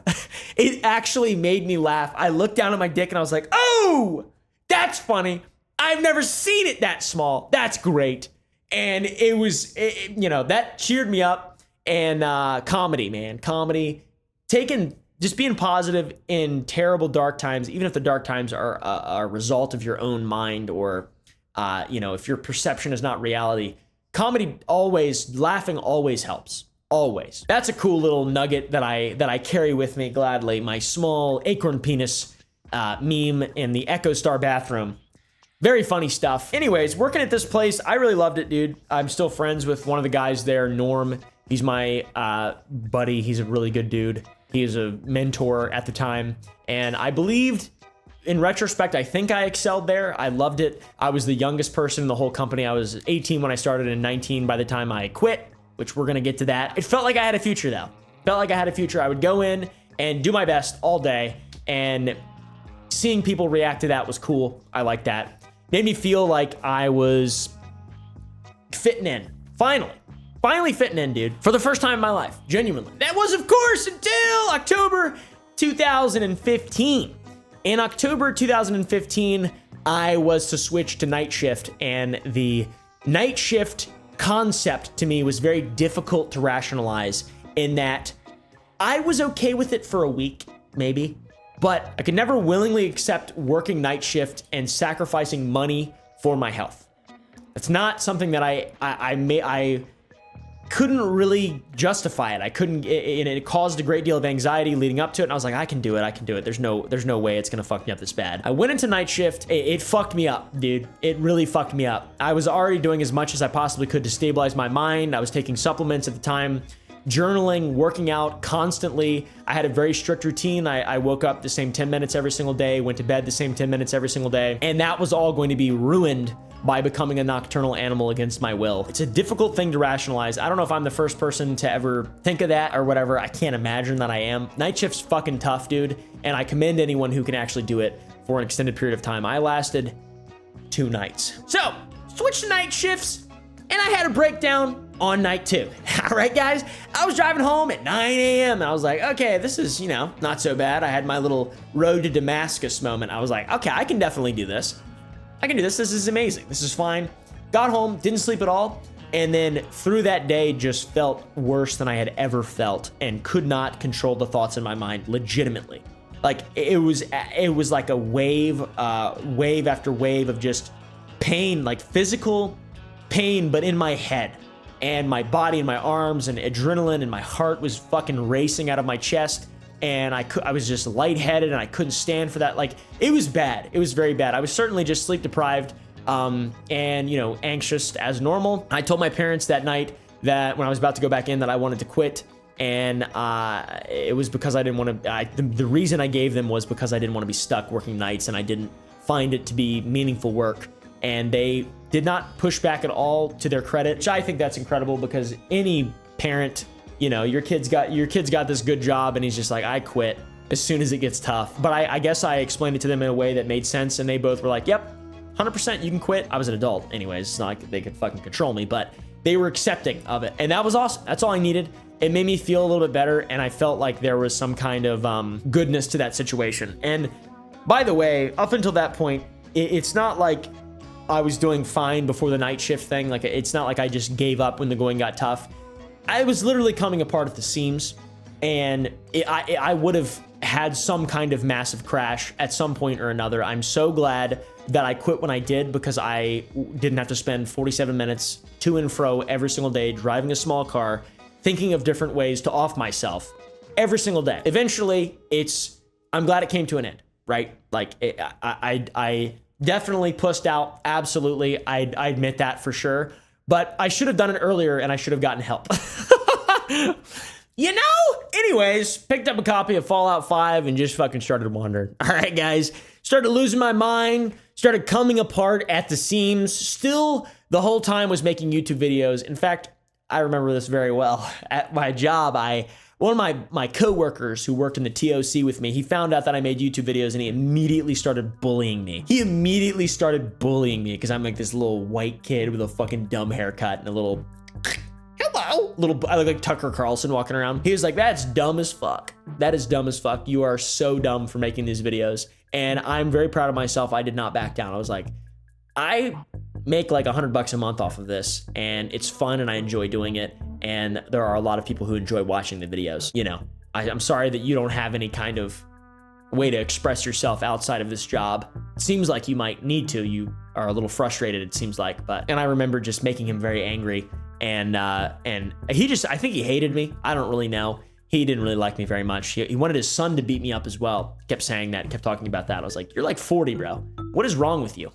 S1: It actually made me laugh. I looked down at my dick and I was like, oh, that's funny. I've never seen it that small. That's great. And it was, that cheered me up. And comedy, man, comedy, just being positive in terrible dark times, even if the dark times are a result of your own mind or, if your perception is not reality, laughing always helps. Always. That's a cool little nugget that I carry with me gladly. My small acorn penis meme in the Echo Star bathroom. Very funny stuff. Anyways, working at this place, I really loved it, dude. I'm still friends with one of the guys there, Norm. He's my buddy. He's a really good dude. He is a mentor at the time. And I believed, in retrospect, I think I excelled there. I loved it. I was the youngest person in the whole company. I was 18 when I started and 19 by the time I quit, which we're gonna get to that. It felt like I had a future though. Felt like I had a future. I would go in and do my best all day, and seeing people react to that was cool. I like that. Made me feel like I was fitting in. Finally fitting in, dude. For the first time in my life, genuinely. That was, of course, until October 2015. In October 2015, I was to switch to night shift, and the night shift concept to me was very difficult to rationalize, in that I was okay with it for a week, maybe, but I could never willingly accept working night shift and sacrificing money for my health. It's not something that I couldn't really justify it. I couldn't, and it caused a great deal of anxiety leading up to it. And I was like, I can do it. There's no way it's gonna fuck me up this bad. I went into night shift. It fucked me up, dude. It really fucked me up. I was already doing as much as I possibly could to stabilize my mind. I was taking supplements at the time, journaling, working out constantly. I had a very strict routine. I woke up the same 10 minutes every single day, went to bed the same 10 minutes every single day. And that was all going to be ruined by becoming a nocturnal animal against my will. It's a difficult thing to rationalize. I don't know if I'm the first person to ever think of that or whatever. I can't imagine that I am. Night shift's fucking tough, dude, and I commend anyone who can actually do it for an extended period of time. I lasted 2 nights. So, switched to night shifts, and I had a breakdown on night 2. All right, guys, I was driving home at 9 a.m. and I was like, okay, this is, not so bad. I had my little road to Damascus moment. I was like, okay, I can definitely do this. This is amazing. This is fine. Got home, didn't sleep at all, and then through that day just felt worse than I had ever felt and could not control the thoughts in my mind legitimately. Like it was like a wave after wave of just pain, like physical pain, but in my head and my body and my arms, and adrenaline, and my heart was fucking racing out of my chest. And I was just lightheaded and I couldn't stand for that. Like, it was bad. It was very bad. I was certainly just sleep deprived and, anxious as normal. I told my parents that night that when I was about to go back in that I wanted to quit. And it was because I didn't want to, the reason I gave them was because I didn't want to be stuck working nights and I didn't find it to be meaningful work. And they did not push back at all, to their credit, which I think that's incredible, because any parent, your kid's got this good job and he's just like, I quit as soon as it gets tough. But I guess I explained it to them in a way that made sense, and they both were like, yep, 100% you can quit. I was an adult anyways. It's not like they could fucking control me, but they were accepting of it. And that was awesome. That's all I needed. It made me feel a little bit better, and I felt like there was some kind of goodness to that situation. And by the way, up until that point, it's not like I was doing fine before the night shift thing. Like, it's not like I just gave up when the going got tough. I was literally coming apart at the seams, and I would have had some kind of massive crash at some point or another. I'm so glad that I quit when I did, because I didn't have to spend 47 minutes to and fro every single day driving a small car, thinking of different ways to off myself every single day. Eventually, I'm glad it came to an end, right? Like, I definitely pussed out, absolutely. I admit that for sure. But I should have done it earlier, and I should have gotten help. You know? Anyways, picked up a copy of Fallout 5 and just fucking started wandering. All right, guys. Started losing my mind, started coming apart at the seams. Still, the whole time was making YouTube videos. In fact, I remember this very well. At my job, one of my coworkers who worked in the TOC with me, he found out that I made YouTube videos and he immediately started bullying me. He immediately started bullying me because I'm like this little white kid with a fucking dumb haircut and a little... Hello. I look like Tucker Carlson walking around. He was like, that's dumb as fuck. That is dumb as fuck. You are so dumb for making these videos. And I'm very proud of myself. I did not back down. I was like, I make like $100 a month off of this and it's fun and I enjoy doing it. And there are a lot of people who enjoy watching the videos. You know, I'm sorry that you don't have any kind of way to express yourself outside of this job. It seems like you might need to. You are a little frustrated, it seems like. And I remember just making him very angry. And he just, I think he hated me. I don't really know. He didn't really like me very much. He wanted his son to beat me up as well. Kept saying that, kept talking about that. I was like, you're like 40, bro. What is wrong with you?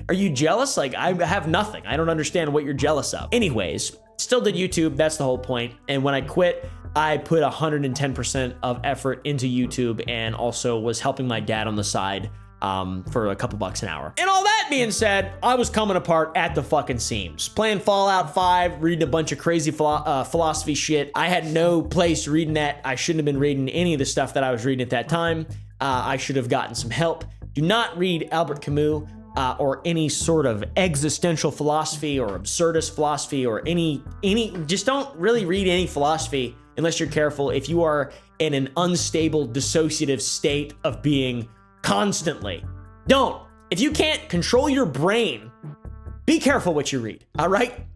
S1: Are you jealous? Like, I have nothing. I don't understand what you're jealous of. Anyways, still did YouTube. That's the whole point. And when I quit, I put 110% of effort into YouTube and also was helping my dad on the side for a couple bucks an hour. And all that being said, I was coming apart at the fucking seams. Playing Fallout 5, reading a bunch of crazy philosophy shit. I had no place reading that. I shouldn't have been reading any of the stuff that I was reading at that time. I should have gotten some help. Do not read Albert Camus or any sort of existential philosophy or absurdist philosophy or just don't really read any philosophy unless you're careful. If you are in an unstable, dissociative state of being constantly. Don't. If you can't control your brain, be careful what you read, all right?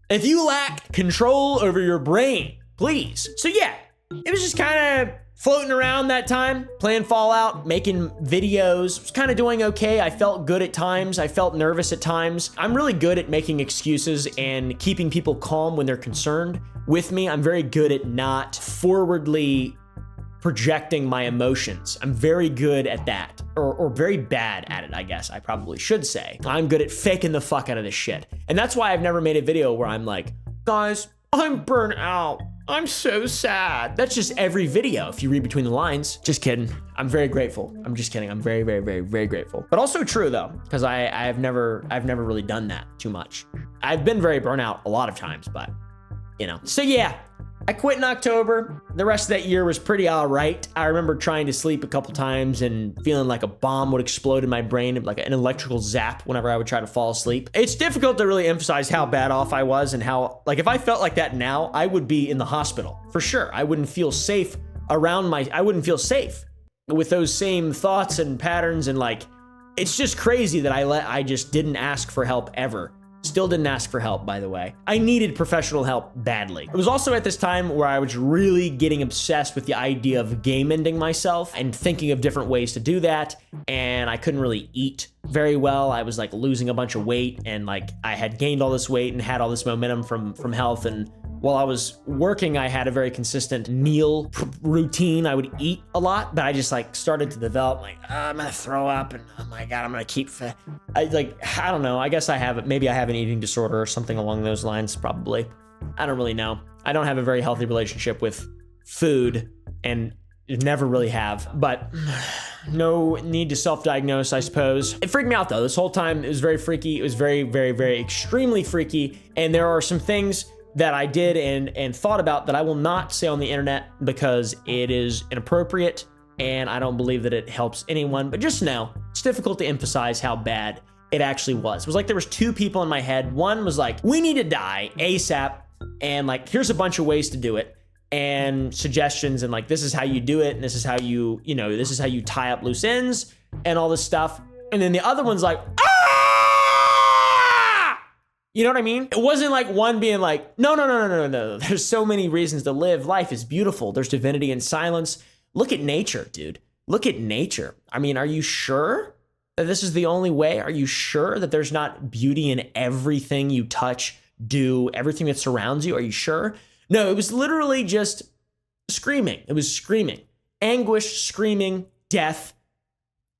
S1: If you lack control over your brain, please. So yeah, it was just kind of floating around that time, playing Fallout, making videos, was kind of doing okay. I felt good at times. I felt nervous at times. I'm really good at making excuses and keeping people calm when they're concerned with me. I'm very good at not forwardly projecting my emotions. I'm very good at that, or very bad at it, I guess I probably should say. I'm good at faking the fuck out of this shit. And that's why I've never made a video where I'm like, guys, I'm burnt out. I'm so sad. That's just every video if you read between the lines. Just kidding. I'm very grateful. I'm just kidding. I'm very, very, very, very grateful. But also true though, because I've never really done that too much. I've been very burnt out a lot of times, but you know. So yeah, I quit in October. The rest of that year was pretty all right. I remember trying to sleep a couple times and feeling like a bomb would explode in my brain, like an electrical zap whenever I would try to fall asleep. It's difficult to really emphasize how bad off I was and how, like, if I felt like that now, I would be in the hospital for sure. I wouldn't feel safe I wouldn't feel safe with those same thoughts and patterns. And like, it's just crazy that I just didn't ask for help ever. Still didn't ask for help, by the way. I needed professional help badly. It was also at this time where I was really getting obsessed with the idea of game ending myself and thinking of different ways to do that. And I couldn't really eat very well. I was like losing a bunch of weight and like I had gained all this weight and had all this momentum from health. And while I was working, I had a very consistent meal routine. I would eat a lot, but I just like started to develop like, I'm gonna throw up and oh my God, I'm gonna keep fat. I don't know. I guess I have it. Maybe I have an eating disorder or something along those lines, probably. I don't really know. I don't have a very healthy relationship with food and never really have, but no need to self-diagnose, I suppose. It freaked me out though. This whole time it was very freaky. It was very, very, very extremely freaky. And there are some things that I did and thought about that I will not say on the internet because it is inappropriate and I don't believe that it helps anyone. But just know, it's difficult to emphasize how bad it actually was. It was like there was two people in my head. One was like, we need to die ASAP. And like, here's a bunch of ways to do it and suggestions. And like, this is how you do it. And this is how this is how you tie up loose ends and all this stuff. And then the other one's like, you know what I mean? It wasn't like one being like, no. There's so many reasons to live. Life is beautiful. There's divinity in silence. Look at nature, dude. Look at nature. I mean, are you sure that this is the only way? Are you sure that there's not beauty in everything you touch, do, everything that surrounds you? Are you sure? No, it was literally just screaming. It was screaming. Anguish, screaming, death,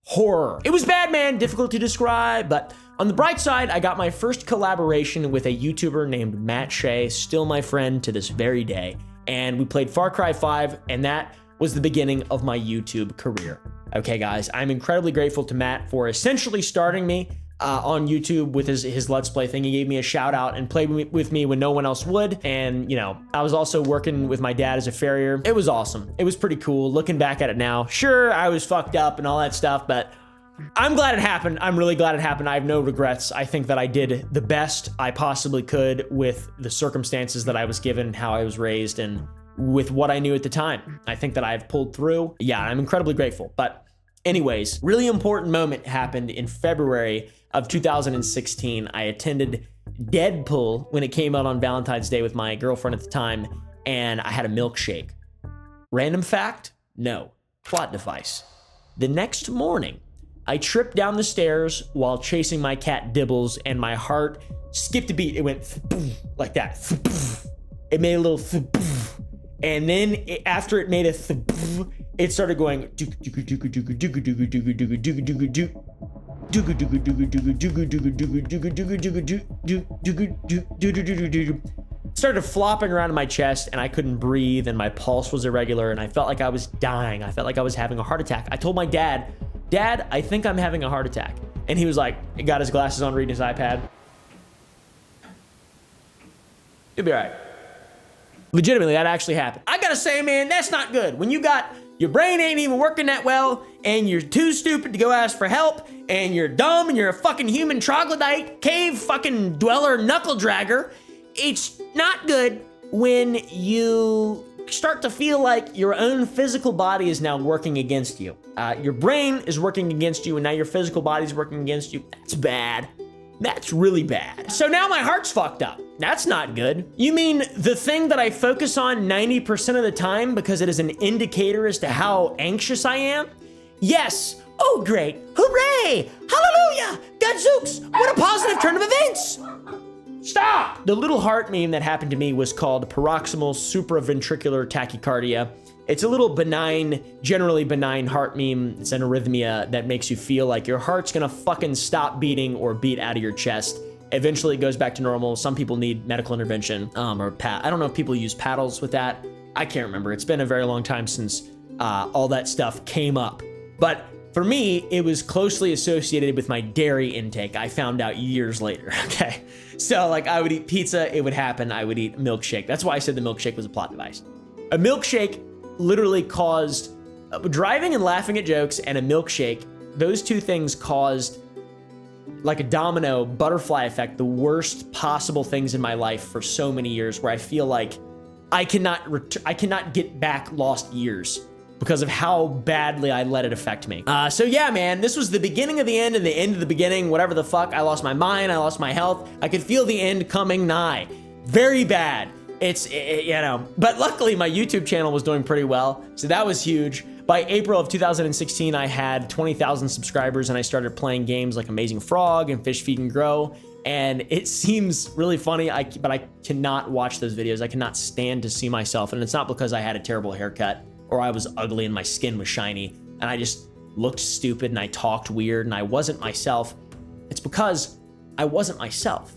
S1: horror. It was bad, man. Difficult to describe, but on the bright side, I got my first collaboration with a YouTuber named Matt Shea, still my friend to this very day. and we played Far Cry 5, and that was the beginning of my YouTube career. Okay, guys, I'm incredibly grateful to Matt for essentially starting me on YouTube with his Let's Play thing. He gave me a shout out and played with me when no one else would. And, you know, I was also working with my dad as a farrier. It was awesome. It was pretty cool. Looking back at it now, sure, I was fucked up and all that stuff, but I'm glad it happened. I'm really glad it happened. I have no regrets. I think that I did the best I possibly could with the circumstances that I was given, how I was raised, and with what I knew at the time. I think that I've pulled through. Yeah, I'm incredibly grateful. But anyways, really important moment happened in February of 2016. I attended Deadpool when it came out on Valentine's Day with my girlfriend at the time, and I had a milkshake. Random fact? No. Plot device. The next morning, I tripped down the stairs while chasing my cat Dibbles, and my heart skipped a beat. It went like that. It made a little, and then after it made a, it started going. Started flopping around in my chest, and I couldn't breathe, and my pulse was irregular, and I felt like I was dying. I felt like I was having a heart attack. I told my dad, "Dad, I think I'm having a heart attack." And he was like, he got his glasses on, reading his iPad. You'll be all right. Legitimately, that actually happened. I gotta say, man, that's not good. When you got, your brain ain't even working that well, and you're too stupid to go ask for help, and you're dumb, and you're a fucking human troglodyte, cave fucking dweller, knuckle dragger, it's not good when you start to feel like your own physical body is now working against you. Your brain is working against you, and now your physical body's working against you. That's bad. That's really bad. So now my heart's fucked up. That's not good. You mean the thing that I focus on 90% of the time because it is an indicator as to how anxious I am? Yes. Oh, great. Hooray. Hallelujah. Gadzooks. What a positive turn of events. Stop! The little heart meme that happened to me was called paroxysmal supraventricular tachycardia. It's a little benign, generally benign heart meme. It's an arrhythmia that makes you feel like your heart's gonna fucking stop beating or beat out of your chest. Eventually it goes back to normal. Some people need medical intervention, or I don't know if people use paddles with that. I can't remember. It's been a very long time since all that stuff came up. But for me, it was closely associated with my dairy intake. I found out years later, okay? So like I would eat pizza, it would happen. I would eat milkshake. That's why I said the milkshake was a plot device. A milkshake literally caused, driving and laughing at jokes and a milkshake, those two things caused like a domino butterfly effect, the worst possible things in my life for so many years, where I feel like I cannot get back lost years because of how badly I let it affect me. So yeah, man, this was the beginning of the end and the end of the beginning, whatever the fuck. I lost my mind, I lost my health. I could feel the end coming nigh. Very bad. You know, but luckily my YouTube channel was doing pretty well, so that was huge. By April of 2016, I had 20,000 subscribers, and I started playing games like Amazing Frog and Fish Feed and Grow. And it seems really funny, but I cannot watch those videos. I cannot stand to see myself, and it's not because I had a terrible haircut or I was ugly and my skin was shiny and I just looked stupid and I talked weird and I wasn't myself. It's because I wasn't myself.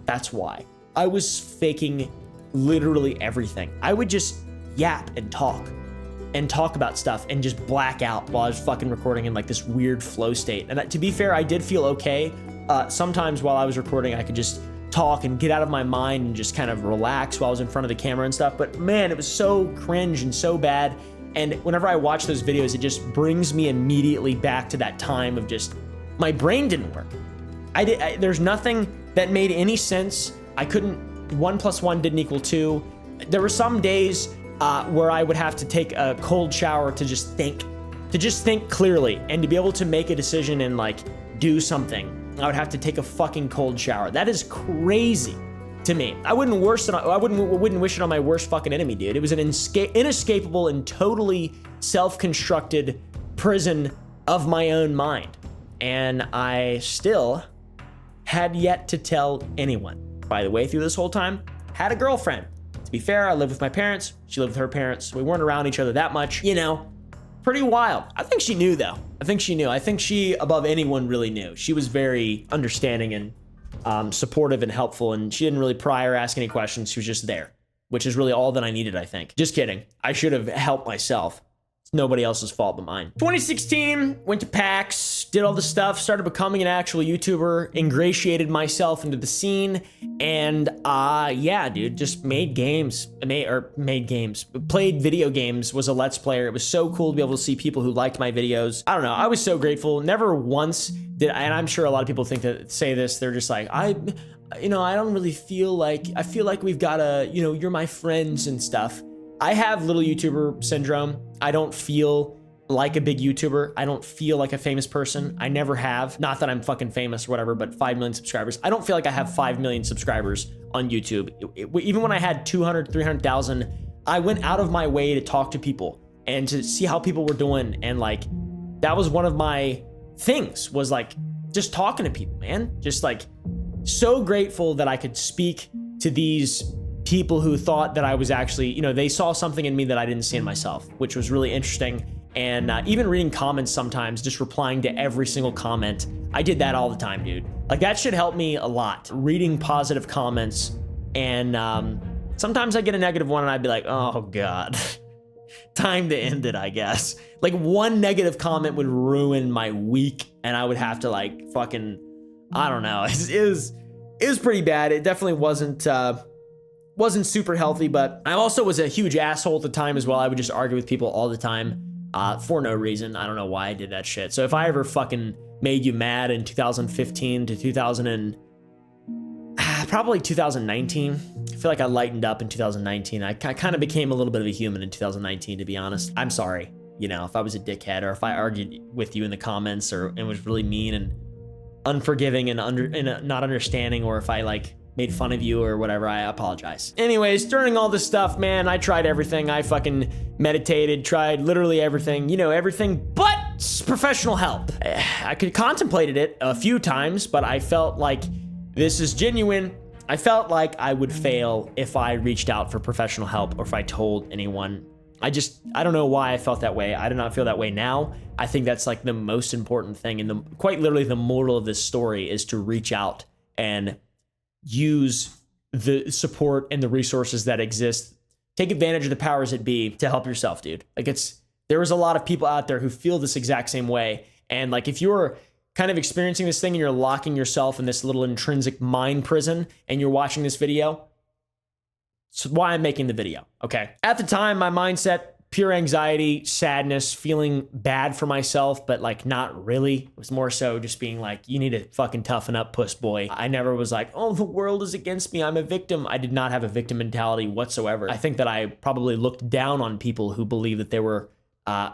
S1: That's why. I was faking literally everything. I would just yap and talk about stuff and just black out while I was fucking recording in like this weird flow state. And to be fair, I did feel okay. Sometimes while I was recording, I could just talk and get out of my mind and just kind of relax while I was in front of the camera and stuff. But man, it was so cringe and so bad. And whenever I watch those videos, it just brings me immediately back to that time of just, my brain didn't work. There's nothing that made any sense. I couldn't, 1 + 1 didn't equal 2. There were some days where I would have to take a cold shower to just think clearly and to be able to make a decision and like do something. I would have to take a fucking cold shower. That is crazy to me. I wouldn't wish it on my worst fucking enemy, dude. It was an inescapable and totally self-constructed prison of my own mind. And I still had yet to tell anyone. By the way, through this whole time, had a girlfriend. To be fair, I lived with my parents. She lived with her parents. We weren't around each other that much, you know. Pretty wild. I think she knew, though. I think she, above anyone, really knew. She was very understanding and supportive and helpful, and she didn't really pry or ask any questions. She was just there. which is really all that I needed, I think. Just kidding. I should have helped myself. It's nobody else's fault but mine. 2016, went to PAX, did all this stuff, started becoming an actual YouTuber, ingratiated myself into the scene, and yeah, dude, just made games. Played video games, was a Let's Player. It was so cool to be able to see people who liked my videos. I don't know, I was so grateful. Never once did, and I'm sure a lot of people say this, they're just like, I don't really feel like, I feel like we've got to, you're my friends and stuff. I have little YouTuber syndrome. I don't feel like a big YouTuber. I don't feel like a famous person. I never have. Not that I'm fucking famous or whatever, but 5 million subscribers. I don't feel like I have 5 million subscribers on YouTube. Even when I had 200, 300,000, I went out of my way to talk to people and to see how people were doing. And like, that was one of my things, was like just talking to people, man. Just like so grateful that I could speak to these people who thought that I was actually, they saw something in me that I didn't see in myself, which was really interesting. And even reading comments sometimes, just replying to every single comment. I did that all the time, dude. Like that should help me a lot. Reading positive comments. And sometimes I get a negative one and I'd be like, oh God, time to end it, I guess. Like one negative comment would ruin my week and I would have to like fucking, I don't know. It was pretty bad. It definitely wasn't super healthy, but I also was a huge asshole at the time as well. I would just argue with people all the time for no reason. I don't know why I did that shit. So if I ever fucking made you mad in 2015 to probably 2019, I feel like I lightened up in 2019. I kind of became a little bit of a human in 2019, to be honest. I'm sorry, if I was a dickhead or if I argued with you in the comments and was really mean and unforgiving and not understanding, or if I like made fun of you or whatever, I apologize. Anyways, during all this stuff, man, I tried everything. I fucking meditated, tried literally everything, everything but professional help. I could contemplated it a few times, but I felt like this is genuine. I felt like I would fail if I reached out for professional help or if I told anyone. I don't know why I felt that way. I do not feel that way now. I think that's like the most important thing. And quite literally the moral of this story is to reach out and use the support and the resources that exist. Take advantage of the powers that be to help yourself, dude. Like there was a lot of people out there who feel this exact same way. And like, if you're kind of experiencing this thing and you're locking yourself in this little intrinsic mind prison and you're watching this video, it's why I'm making the video. Okay. At the time, my mindset, pure anxiety, sadness, feeling bad for myself, but like not really. It was more so just being like, you need to fucking toughen up, puss boy. I never was like, oh, the world is against me, I'm a victim. I did not have a victim mentality whatsoever. I think that I probably looked down on people who believed that they were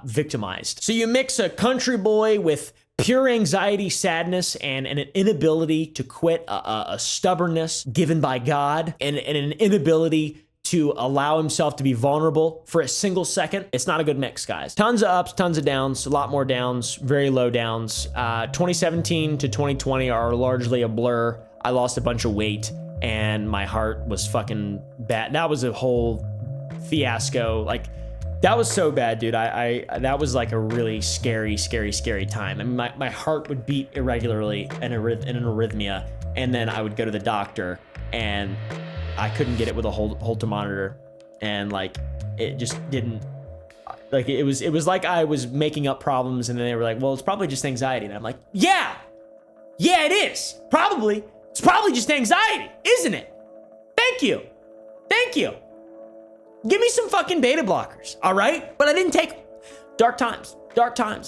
S1: victimized. So you mix a country boy with pure anxiety, sadness, and an inability to quit, a stubbornness given by God, and an inability to allow himself to be vulnerable for a single second. It's not a good mix, guys. Tons of ups, tons of downs, a lot more downs, very low downs. 2017 to 2020 are largely a blur. I lost a bunch of weight and my heart was fucking bad. That was a whole fiasco. Like, that was so bad, dude. That was like a really scary time. I mean, my heart would beat irregularly in an arrhythmia, and then I would go to the doctor and I couldn't get it with a Holter monitor, and like it just didn't, like it was like I was making up problems, and then they were like, well, it's probably just anxiety. And I'm like, yeah, it is. It's probably just anxiety, isn't it? Thank you. Give me some fucking beta blockers, all right? But I didn't take dark times,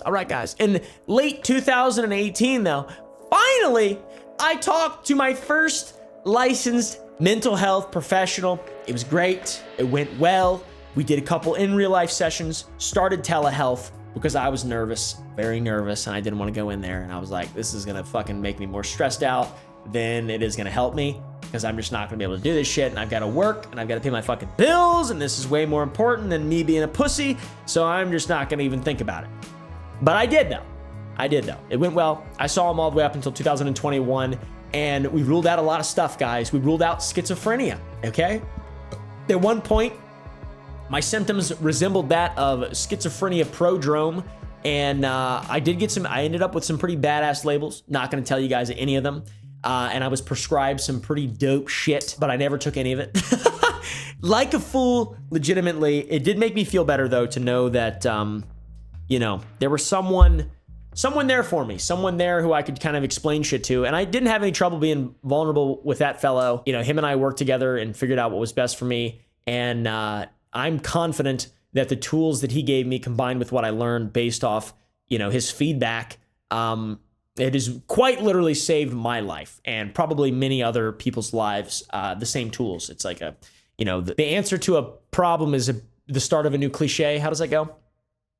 S1: all right, guys. In late 2018, though, finally, I talked to my first licensed mental health professional. It was great. It went well. We did a couple in real life sessions, started telehealth because I was nervous, very nervous, and I didn't want to go in there. And I was like, this is going to fucking make me more stressed out than it is going to help me, because I'm just not going to be able to do this shit, and I've got to work, and I've got to pay my fucking bills, and this is way more important than me being a pussy, so I'm just not going to even think about it. But I did, though. It went well. I saw him all the way up until 2021, and we ruled out a lot of stuff, guys. We ruled out schizophrenia, okay? At one point, my symptoms resembled that of schizophrenia prodrome, and I ended up with some pretty badass labels. Not going to tell you guys any of them. And I was prescribed some pretty dope shit, but I never took any of it. like a fool, legitimately. It did make me feel better, though, to know that, you know, there was someone there for me, someone there who I could kind of explain shit to. And I didn't have any trouble being vulnerable with that fellow. You know, him and I worked together and figured out what was best for me. And I'm confident that the tools that he gave me, combined with what I learned based off, you know, his feedback, it has quite literally saved my life and probably many other people's lives. The same tools. It's like you know, the answer to a problem is the start of a new cliche. How does that go?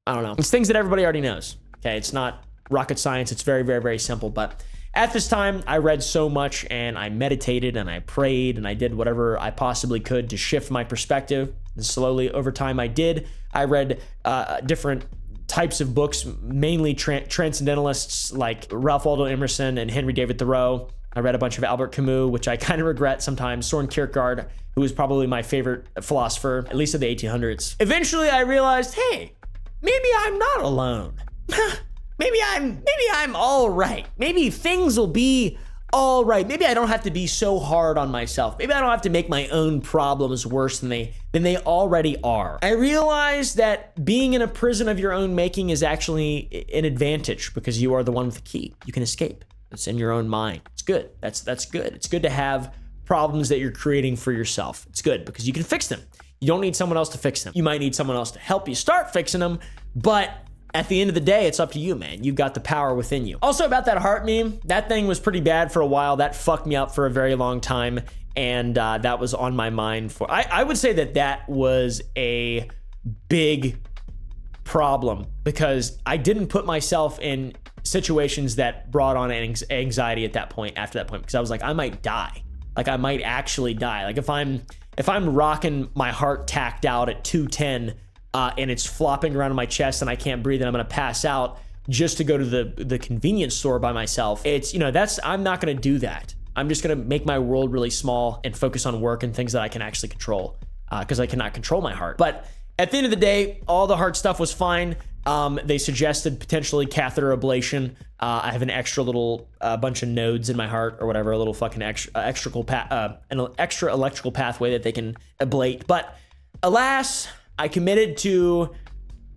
S1: I don't know. It's things that everybody already knows. Okay, it's not rocket science. It's very, very, very simple. But at this time, I read so much and I meditated and I prayed and I did whatever I possibly could to shift my perspective. And slowly over time, I did. I read different types of books, mainly transcendentalists like Ralph Waldo Emerson and Henry David Thoreau. I read a bunch of Albert Camus, which I kind of regret sometimes. Soren Kierkegaard, who was probably my favorite philosopher, at least of the 1800s. Eventually, I realized, hey, maybe I'm not alone. maybe I'm all right. Maybe things will be all right. Maybe I don't have to be so hard on myself. Maybe I don't have to make my own problems worse than they already are. I realized that being in a prison of your own making is actually an advantage because you are the one with the key. You can escape. It's in your own mind. It's good. That's good. It's good to have problems that you're creating for yourself. It's good because you can fix them. You don't need someone else to fix them. You might need someone else to help you start fixing them, but at the end of the day, it's up to you, man. You've got the power within you. Also, about that heart meme, that thing was pretty bad for a while. That fucked me up for a very long time, and that was on my mind for... I would say that was a big problem because I didn't put myself in situations that brought on anxiety at that point, after that point, because I was like, I might die. Like, I might actually die. Like, if I'm rocking my heart tacked out at 210 and it's flopping around in my chest and I can't breathe and I'm gonna pass out just to go to the convenience store by myself, it's, you know, I'm not gonna do that. I'm just gonna make my world really small and focus on work and things that I can actually control because I cannot control my heart. But at the end of the day, all the heart stuff was fine. They suggested potentially catheter ablation. I have an extra little bunch of nodes in my heart or whatever, a little fucking an extra electrical pathway that they can ablate. But alas, I committed to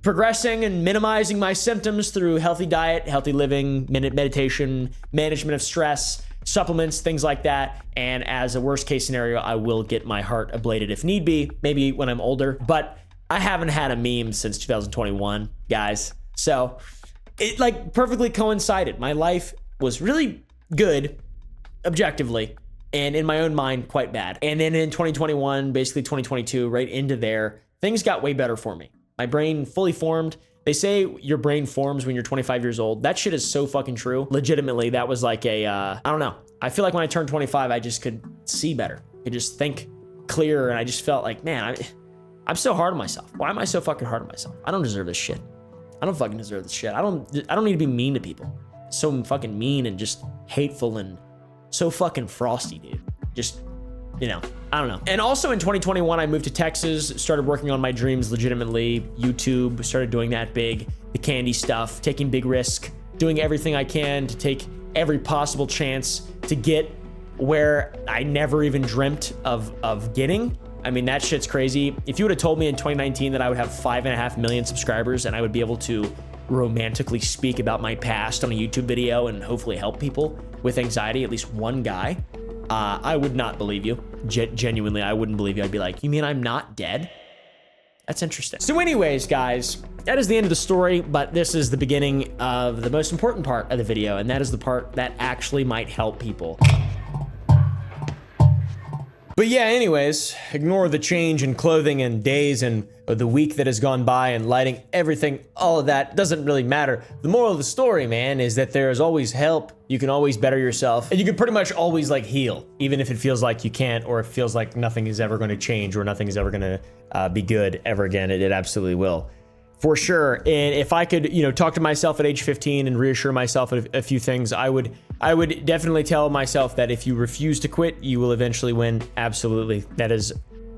S1: progressing and minimizing my symptoms through healthy diet, healthy living, meditation, management of stress, supplements, things like that. And as a worst case scenario, I will get my heart ablated if need be, maybe when I'm older. But I haven't had a meme since 2021, guys. So it like perfectly coincided. My life was really good, objectively, and in my own mind, quite bad. And then in 2021, basically 2022, right into there, things got way better for me. My brain fully formed. They say your brain forms when you're 25 years old. That shit is so fucking true. Legitimately, that was like I don't know. I feel like when I turned 25, I just could see better. I could just think clearer, and I just felt like, man, I'm so hard on myself. Why am I so fucking hard on myself? I don't deserve this shit. I don't fucking deserve this shit. I don't need to be mean to people. So fucking mean and just hateful and so fucking frosty, dude. Just, you know, I don't know. And also in 2021, I moved to Texas, started working on my dreams legitimately. YouTube, started doing that big, the candy stuff, taking big risk, doing everything I can to take every possible chance to get where I never even dreamt of getting. I mean, that shit's crazy. If you would have told me in 2019 that I would have 5.5 million subscribers and I would be able to romantically speak about my past on a YouTube video and hopefully help people with anxiety, at least one guy, I would not believe you. Genuinely, I wouldn't believe you. I'd be like, you mean I'm not dead? That's interesting. So anyways, guys, that is the end of the story, but this is the beginning of the most important part of the video, and that is the part that actually might help people. But yeah, anyways, ignore the change in clothing and days and the week that has gone by and lighting, everything, all of that doesn't really matter. The moral of the story, man, is that there is always help. You can always better yourself, and you can pretty much always like heal, even if it feels like you can't, or it feels like nothing is ever going to change or nothing is ever going to be good ever again. It absolutely will. For sure. And if I could, you know, talk to myself at age 15 and reassure myself of a few things, I would definitely tell myself that if you refuse to quit, you will eventually win. Absolutely. That is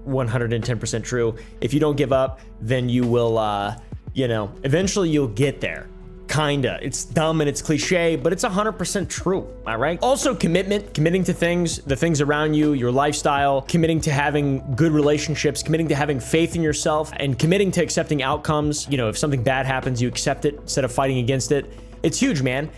S1: 110% true. If you don't give up, then you will, you know, eventually you'll get there. kinda. It's dumb and it's cliche, but it's 100% true, am I right? Also, committing to things, the things around you, your lifestyle, committing to having good relationships, committing to having faith in yourself, and committing to accepting outcomes. You know, if something bad happens, you accept it instead of fighting against it. It's huge, man.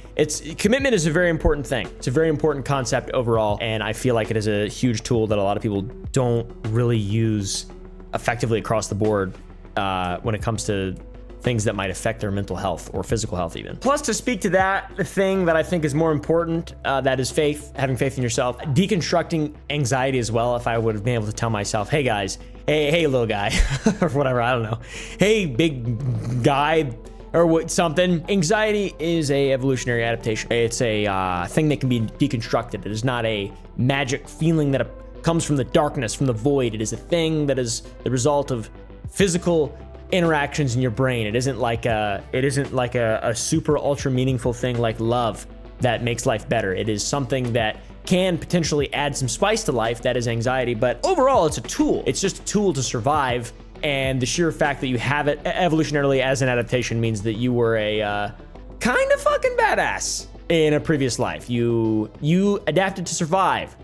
S1: Commitment is a very important thing. It's a very important concept overall, and I feel like it is a huge tool that a lot of people don't really use effectively across the board when it comes to things that might affect their mental health or physical health even. Plus, to speak to that, the thing that I think is more important, that is faith, having faith in yourself, deconstructing anxiety as well. If I would have been able to tell myself, hey guys, hey little guy, or whatever, I don't know. Hey big guy, or what, something. Anxiety is a evolutionary adaptation. It's a thing that can be deconstructed. It is not a magic feeling that comes from the darkness, from the void. It is a thing that is the result of physical interactions in your brain. It isn't like a super ultra meaningful thing like love that makes life better. It is something that can potentially add some spice to life, that is anxiety, but overall it's a tool. It's just a tool to survive, and the sheer fact that you have it evolutionarily as an adaptation means that you were a kind of fucking badass in a previous life. You adapted to survive,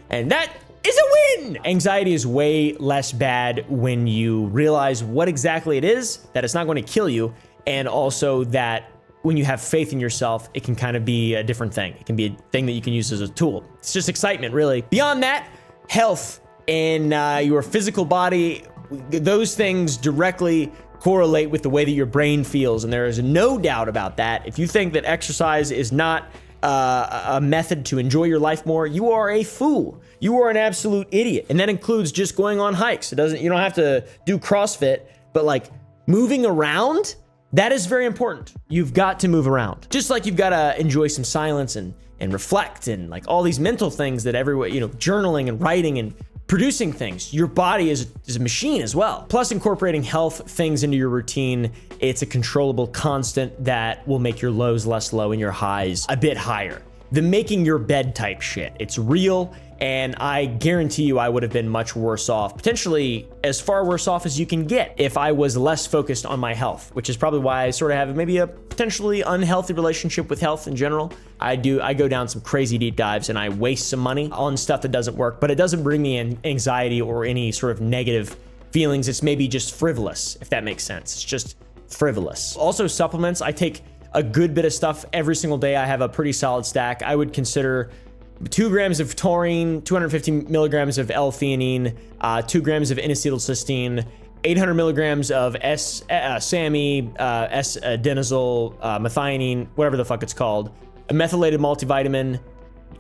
S1: and that is a win. Anxiety is way less bad when you realize what exactly it is, that it's not going to kill you, and also that when you have faith in yourself, it can kind of be a different thing. It can be a thing that you can use as a tool. It's just excitement, really. Beyond that, health in your physical body, those things directly correlate with the way that your brain feels, and there is no doubt about that. If you think that exercise is not a method to enjoy your life more, you are a fool. You are an absolute idiot. And that includes just going on hikes. You don't have to do CrossFit, but like moving around, that is very important. You've got to move around. Just like you've got to enjoy some silence and reflect and like all these mental things that everyone, journaling and writing and producing things. Your body is a machine as well. Plus, incorporating health things into your routine, it's a controllable constant that will make your lows less low and your highs a bit higher. The making your bed type shit, it's real, and I guarantee you I would have been much worse off, potentially as far worse off as you can get if I was less focused on my health, which is probably why I sort of have maybe a potentially unhealthy relationship with health in general. I go down some crazy deep dives and I waste some money on stuff that doesn't work, but it doesn't bring me anxiety or any sort of negative feelings. It's maybe just frivolous, if that makes sense. It's just frivolous. Also, supplements. I take a good bit of stuff every single day. I have a pretty solid stack. I would consider 2 grams of taurine, 250 milligrams of L-theanine, 2 grams of N-acetylcysteine, 800 milligrams of SAMe, S-adenosol, methionine, whatever the fuck it's called, a methylated multivitamin,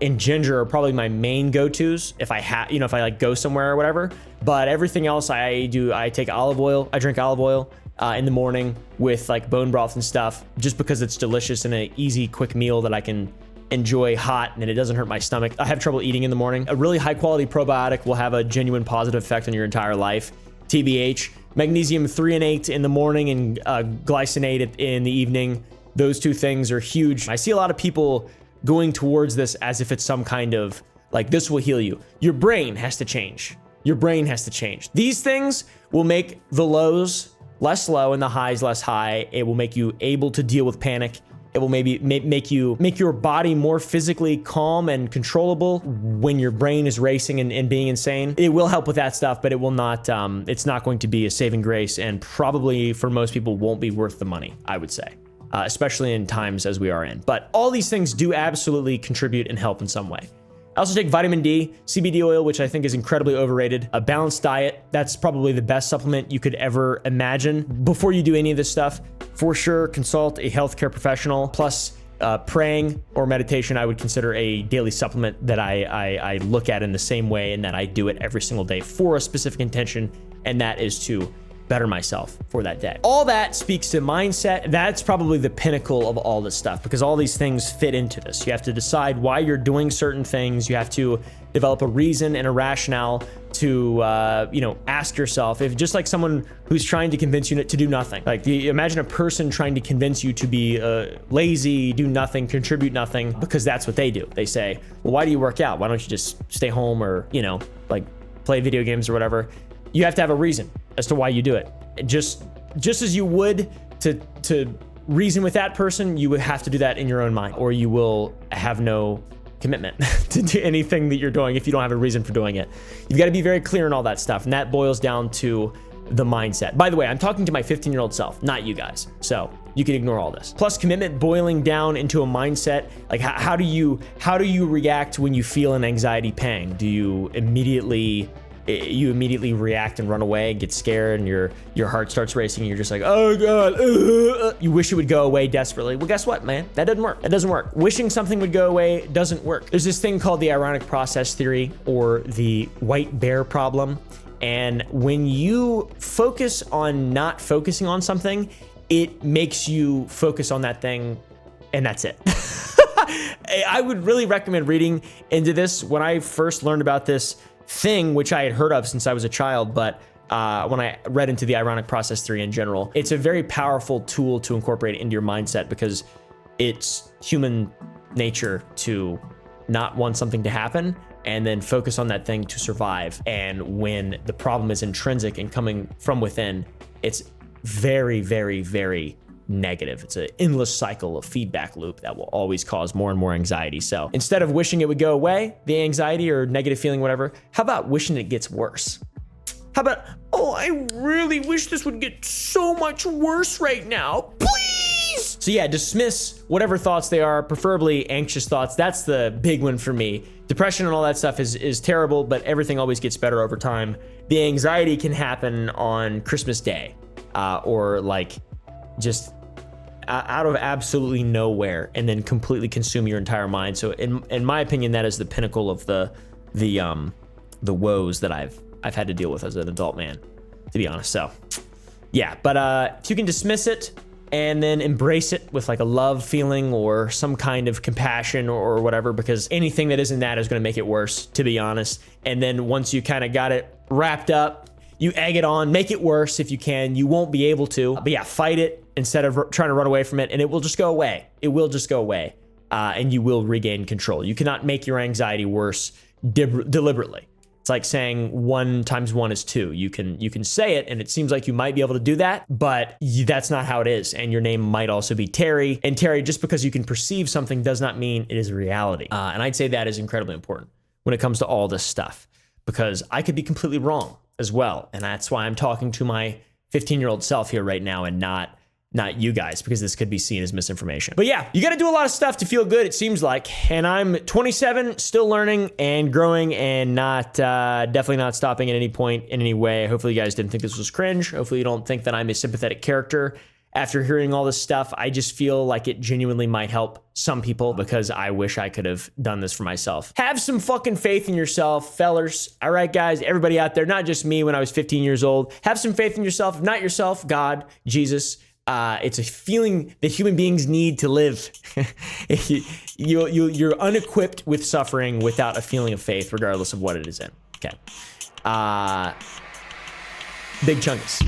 S1: and ginger are probably my main go-tos if I if I like go somewhere or whatever. But everything else I take olive oil. I drink olive oil in the morning with like bone broth and stuff, just because it's delicious and an easy, quick meal that I can enjoy hot and it doesn't hurt my stomach. I have trouble eating in the morning. A really high quality probiotic will have a genuine positive effect on your entire life. TBH, magnesium 3 and 8 in the morning and glycinate in the evening. Those 2 things are huge. I see a lot of people going towards this as if it's some kind of like, this will heal you. Your brain has to change. Your brain has to change. These things will make the lows less low and the highs less high. It will make you able to deal with panic. It will maybe make your body more physically calm and controllable when your brain is racing and being insane. It will help with that stuff, but it will not, it's not going to be a saving grace, and probably for most people won't be worth the money, I would say, especially in times as we are in. But all these things do absolutely contribute and help in some way. I also take vitamin D, CBD oil, which I think is incredibly overrated. A balanced diet, that's probably the best supplement you could ever imagine. Before you do any of this stuff, for sure, consult a healthcare professional. Plus, praying or meditation, I would consider a daily supplement that I look at in the same way, and that I do it every single day for a specific intention, and that is to better myself for that day. All that speaks to mindset. That's probably the pinnacle of all this stuff, because all these things fit into this. You have to decide why you're doing certain things. You have to develop a reason and a rationale to, ask yourself, if just like someone who's trying to convince you to do nothing. Like, imagine a person trying to convince you to be lazy, do nothing, contribute nothing, because that's what they do. They say, well, why do you work out? Why don't you just stay home or, like play video games or whatever? You have to have a reason as to why you do it. Just as you would to reason with that person, you would have to do that in your own mind, or you will have no commitment to do anything that you're doing if you don't have a reason for doing it. You've got to be very clear on all that stuff, and that boils down to the mindset. By the way, I'm talking to my 15-year-old self, not you guys, so you can ignore all this. Plus, commitment boiling down into a mindset. Like, how do you react when you feel an anxiety pang? Do you immediately react and run away and get scared, and your heart starts racing, and you're just like, oh God, you wish it would go away desperately? Well, guess what, man? That doesn't work. It doesn't work. Wishing something would go away doesn't work. There's this thing called the ironic process theory, or the white bear problem. And when you focus on not focusing on something, it makes you focus on that thing, and that's it. I would really recommend reading into this. When I first learned about this thing, which I had heard of since I was a child, but when I read into the ironic process theory in general, it's a very powerful tool to incorporate into your mindset, because it's human nature to not want something to happen and then focus on that thing to survive. And when the problem is intrinsic and coming from within, it's very, very, very negative. It's an endless cycle of feedback loop that will always cause more and more anxiety. So instead of wishing it would go away, the anxiety or negative feeling, whatever, how about wishing it gets worse? How about, oh, I really wish this would get so much worse right now, please? So yeah, dismiss whatever thoughts they are, preferably anxious thoughts. That's the big one for me. Depression and all that stuff is terrible, but everything always gets better over time. The anxiety can happen on Christmas Day, or like just out of absolutely nowhere, and then completely consume your entire mind. So in my opinion, that is the pinnacle of the woes that I've had to deal with as an adult man, to be honest. So yeah, but if you can dismiss it and then embrace it with like a love feeling or some kind of compassion or whatever, because anything that isn't that is going to make it worse, to be honest. And then once you kind of got it wrapped up, you egg it on, make it worse if you can. You won't be able to, but yeah, fight it instead of trying to run away from it, and it will just go away. It will just go away, and you will regain control. You cannot make your anxiety worse deliberately. It's like saying 1 × 1 is 2. You can say it, and it seems like you might be able to do that, but that's not how it is. And your name might also be Terry. And Terry, just because you can perceive something does not mean it is a reality. And I'd say that is incredibly important when it comes to all this stuff, because I could be completely wrong as well. And that's why I'm talking to my 15-year-old self here right now, and not you guys, because this could be seen as misinformation. But yeah, you got to do a lot of stuff to feel good, it seems like. And I'm 27, still learning and growing, and definitely not stopping at any point in any way. Hopefully you guys didn't think this was cringe. Hopefully you don't think that I'm a sympathetic character. After hearing all this stuff, I just feel like it genuinely might help some people, because I wish I could have done this for myself. Have some fucking faith in yourself, fellers. All right, guys, everybody out there, not just me when I was 15 years old. Have some faith in yourself. If not yourself, God, Jesus. It's a feeling that human beings need to live. You're unequipped with suffering without a feeling of faith, regardless of what it is in. Okay. Big chunks.